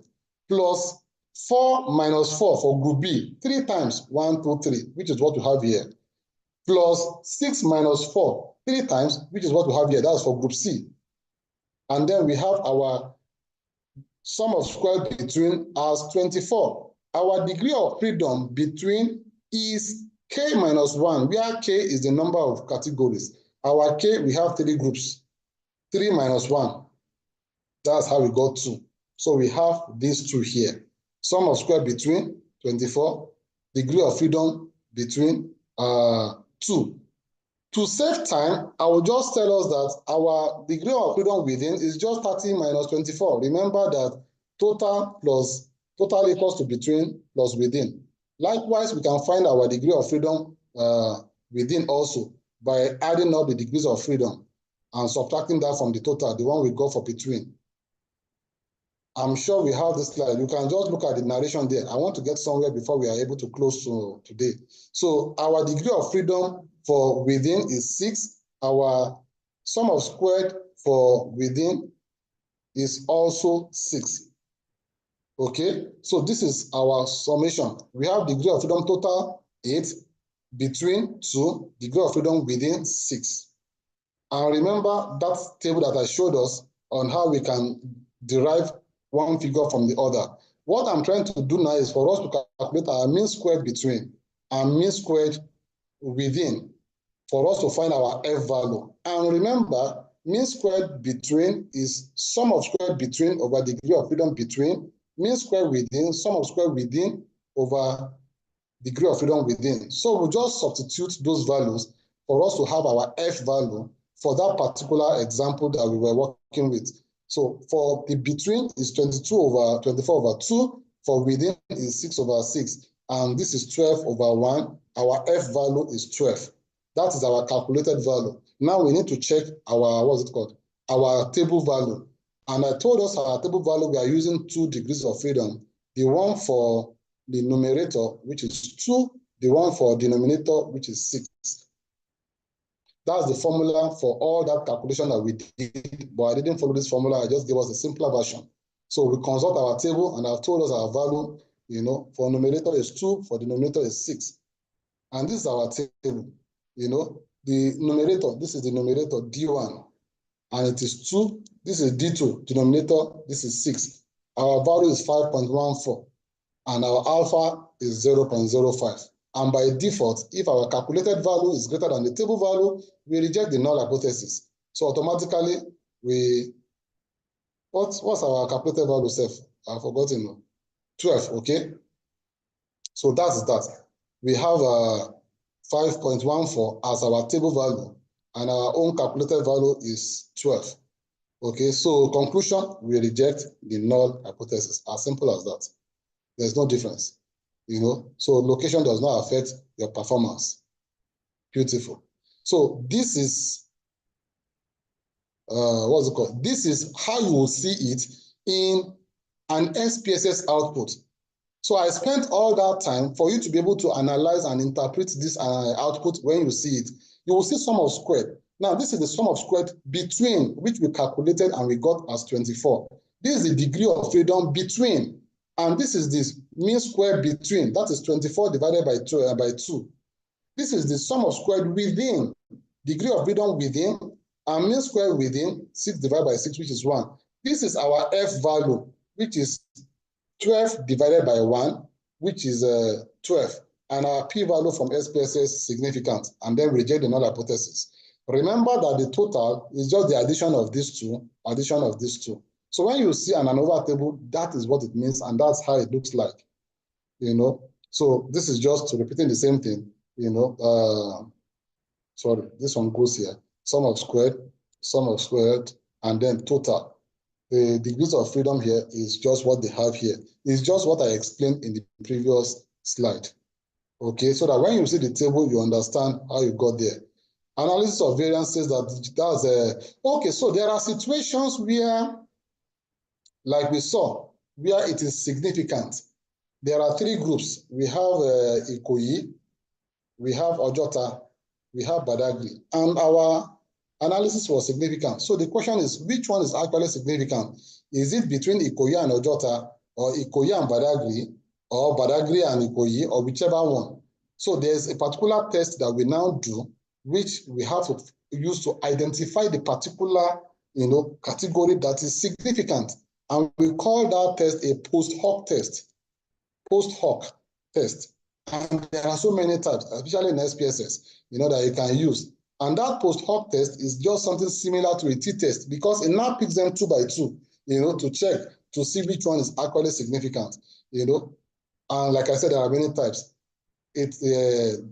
plus 4 minus 4 for group B, 3 times 1, 2, 3, which is what we have here, plus 6 minus 4, 3 times, which is what we have here, that's for group C. And then we have our sum of square between as 24. Our degree of freedom between is k minus 1, where k is the number of categories. Our k, we have 3 groups, 3 minus 1. That's how we got 2. So we have these 2 here. Sum of square between 24, degree of freedom between 2. To save time, I will just tell us that our degree of freedom within is just 30 minus 24. Remember that total equals to between plus within. Likewise, we can find our degree of freedom within also by adding up the degrees of freedom. and subtracting that from the total, the one we got for between. I'm sure we have this slide. You can just look at the narration there. I want to get somewhere before we are able to close today. So our degree of freedom for within is 6. Our sum of squared for within is also 6. Okay, so this is our summation. We have degree of freedom total 8, between 2, degree of freedom within 6. And remember that table that I showed us on how we can derive one figure from the other. What I'm trying to do now is for us to calculate our mean squared between and mean squared within for us to find our F value. And remember, mean squared between is sum of squared between over degree of freedom between, mean squared within, sum of squared within over degree of freedom within. So we'll just substitute those values for us to have our F value for that particular example that we were working with. So for the between is 22 over 24 over 2, for within is 6 over 6, and this is 12 over 1. Our F value is 12. That is our calculated value. Now we need to check our, what's it called? Our table value. And I told us our table value, we are using 2 degrees of freedom. The one for the numerator, which is 2, the one for denominator, which is 6. That's the formula for all that calculation that we did, but I didn't follow this formula. I just gave us a simpler version. So we consult our table, and I've told us our value, you know, for numerator is 2, for denominator is 6. And this is our table, you know, the numerator, this is the numerator D1, and it is 2. This is D2, denominator, this is 6. Our value is 5.14, and our alpha is 0.05. And by default, if our calculated value is greater than the table value, we reject the null hypothesis. So automatically, what's our calculated value, Seth? I've forgotten. 12, okay? So that's that. We have 5.14 as our table value, and our own calculated value is 12. Okay, so conclusion, we reject the null hypothesis. As simple as that. There's no difference. You know, so location does not affect your performance. Beautiful. So this is, what's it called? This is how you will see it in an SPSS output. So I spent all that time for you to be able to analyze and interpret this output when you see it. You will see sum of squared. Now, this is the sum of squared between, which we calculated and we got as 24. This is the degree of freedom between. And this is this mean square between, that is 24 divided by 2. This is the sum of squared within, degree of freedom within, and mean square within, 6 divided by 6, which is 1. This is our F value, which is 12 divided by 1, which is 12. And our P value from SPSS is significant, and then reject the null hypothesis. Remember that the total is just the addition of these two, So when you see an ANOVA table, that is what it means, and that's how it looks like, you know. So this is just repeating the same thing, you know. Sorry, this one goes here. Sum of squared, and then total. The degrees of freedom here is just what they have here. It's just what I explained in the previous slide. Okay, so that when you see the table, you understand how you got there. Analysis of variances, okay, so there are situations where, like we saw, where it is significant. There are 3 groups. We have Ikoyi, we have Ojota, we have Badagry, and our analysis was significant. So the question is, which one is actually significant? Is it between Ikoyi and Ojota, or Ikoyi and Badagry, or Badagry and Ikoyi, or whichever one? So there's a particular test that we now do, which we have to use to identify the particular, you know, category that is significant. And we call that test a post-hoc test. Post-hoc test. And there are so many types, especially in SPSS, you know, that you can use. And that post-hoc test is just something similar to a t-test, because it now picks them 2 by 2, you know, to check, to see which one is actually significant, you know. And like I said, there are many types. It's a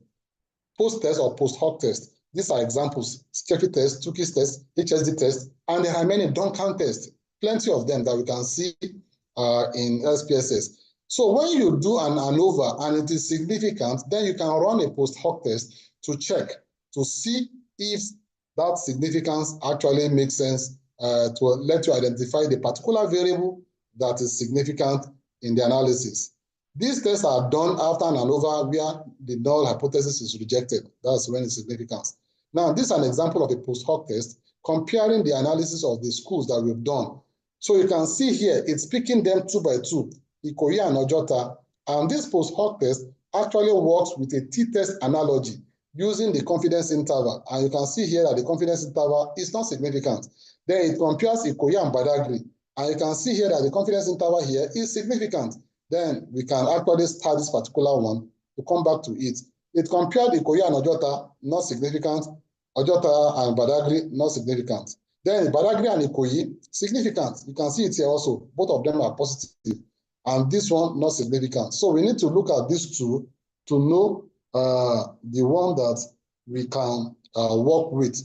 post-test or post-hoc test. These are examples: Skeffy test, Tukey's test, HSD test, and there are many Duncan tests, plenty of them that we can see in SPSS. So when you do an ANOVA and it is significant, then you can run a post-hoc test to check, to see if that significance actually makes sense to let you identify the particular variable that is significant in the analysis. These tests are done after an ANOVA where the null hypothesis is rejected. That's when it's significance. Now, this is an example of a post-hoc test comparing the analysis of the schools that we've done. So you can see here, it's picking them 2 by 2, Ikoyi and Ojota. And this post-hoc test actually works with a t-test analogy using the confidence interval. And you can see here that the confidence interval is not significant. Then it compares Ikoyi and Badagry. And you can see here that the confidence interval here is significant. Then we can actually start this particular one to come back to it. It compared Ikoyi and Ojota, not significant. Ojota and Badagry, not significant. Then Badagry and Ikoyi, significant. You can see it here also. Both of them are positive. And this one, not significant. So we need to look at these two to know the one that we can work with.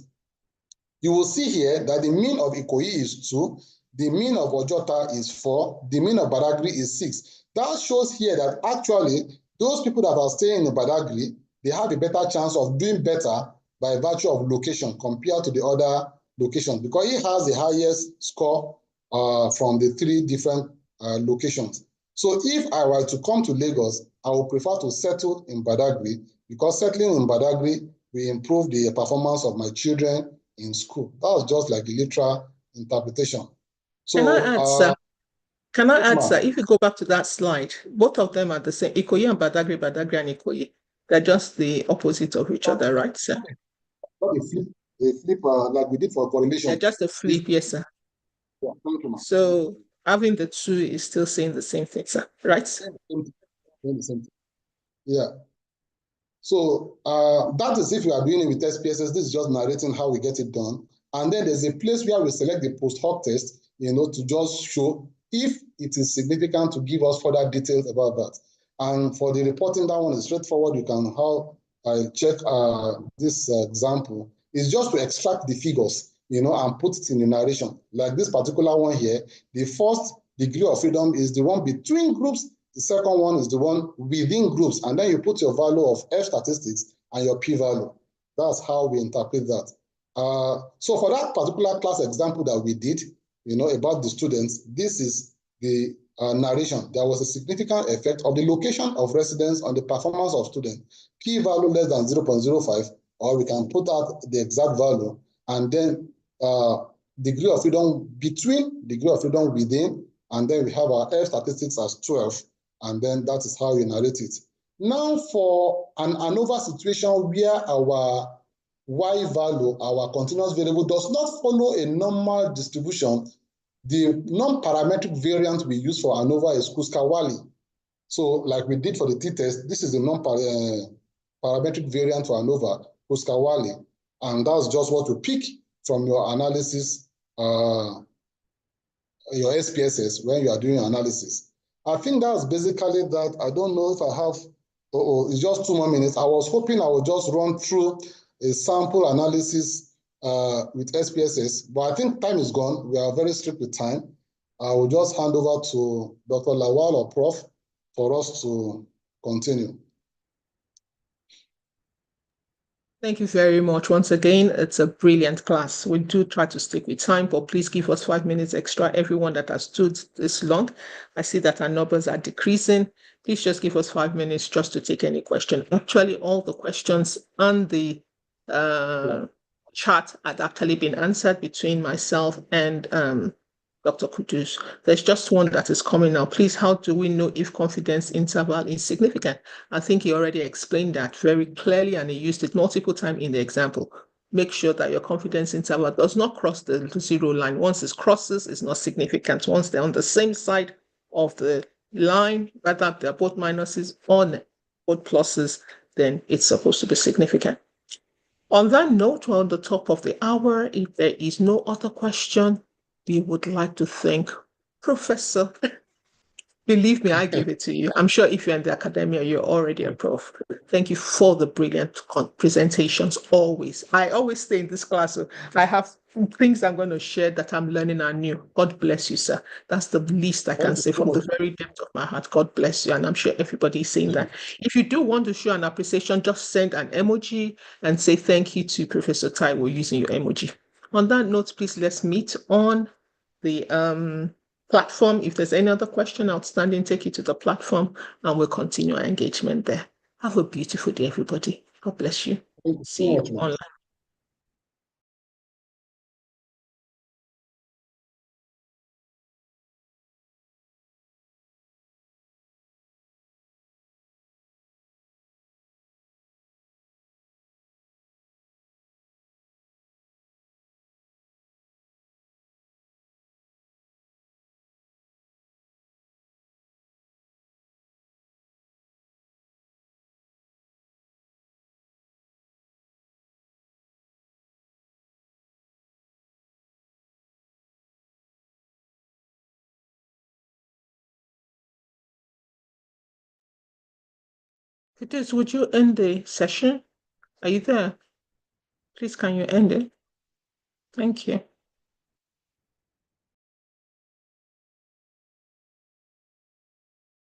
You will see here that the mean of Ikoyi is 2, the mean of Ojota is 4, the mean of Badagry is 6. That shows here that actually those people that are staying in Badagry, they have a better chance of doing better by virtue of location compared to the other locations because he has the highest score from the 3 different locations. So if I were to come to Lagos, I would prefer to settle in Badagry because settling in Badagry will improve the performance of my children in school. That was just like a literal interpretation. So, Can I add, sir? Can I add, ma'am. sir, if you go back to that slide, both of them are the same, Ikoyi and Badagry, Badagry and Ikoyi. They're just the opposite of each other, right, sir? Not a flip like we did for correlation. They're just a flip, yes, sir. Yeah, thank you, ma'am. So having the 2 is still saying the same thing, sir, right? The same thing. Yeah. So that is if you are doing it with SPSS. This is just narrating how we get it done. And then there's a place where we select the post-hoc test, to just show if it is significant to give us further details about that. And for the reporting, that one is straightforward. You can check this example. It's just to extract the figures, and put it in the narration. Like this particular one here, the first degree of freedom is the one between groups. The second one is the one within groups. And then you put your value of F statistics and your p-value. That's how we interpret that. So for that particular class example that we did, about the students, this is the narration. There was a significant effect of the location of residence on the performance of students. P-value less than 0.05, or we can put out the exact value, and then degree of freedom between, degree of freedom within, and then we have our F statistics as 12, and then that is how we narrate it. Now for an ANOVA situation where our Y value, our continuous variable, does not follow a normal distribution, the non-parametric variant we use for ANOVA is Kuska-Wally. So like we did for the t-test, this is the non-parametric variant for ANOVA, Kuska-Wally. And that's just what to pick from your analysis, your SPSS when you are doing analysis. I think that's basically that. I don't know if I have, it's just 2 more minutes. I was hoping I would just run through a sample analysis with SPSS, but I think time is gone. We are very strict with time. I will just hand over to Dr. Lawal or Prof for us to continue. Thank you very much. Once again, it's a brilliant class. We do try to stick with time, but please give us 5 minutes extra. Everyone that has stood this long, I see that our numbers are decreasing. Please just give us 5 minutes just to take any question. Actually, all the questions on the chat had actually been answered between myself and Dr. Kudus. There's just one that is coming now. Please, how do we know if confidence interval is significant? I think he already explained that very clearly, and he used it multiple times in the example. Make sure that your confidence interval does not cross the 0 line. Once it crosses, it's not significant. Once they're on the same side of the line, whether they're both minuses or both pluses, then it's supposed to be significant. On that note, we're on the top of the hour. If there is no other question, we would like to thank Professor Believe me, I give it to you. I'm sure if you're in the academia, you're already a prof. Thank you for the brilliant presentations always. I always stay in this class. So I have things I'm going to share that I'm learning are new. God bless you, sir. That's the least I can Thank you say so from the much. very depth of my heart. God bless you. And I'm sure everybody is saying that. If you do want to show an appreciation, just send an emoji and say thank you to Professor Taiwo using your emoji. On that note, please let's meet on the platform. If there's any other question outstanding, take it to the platform and we'll continue our engagement there. Have a beautiful day, everybody. God bless you. Thank you See so you much, ma'am. online. Kudus, would you end the session? Are you there? Please, can you end it? Thank you.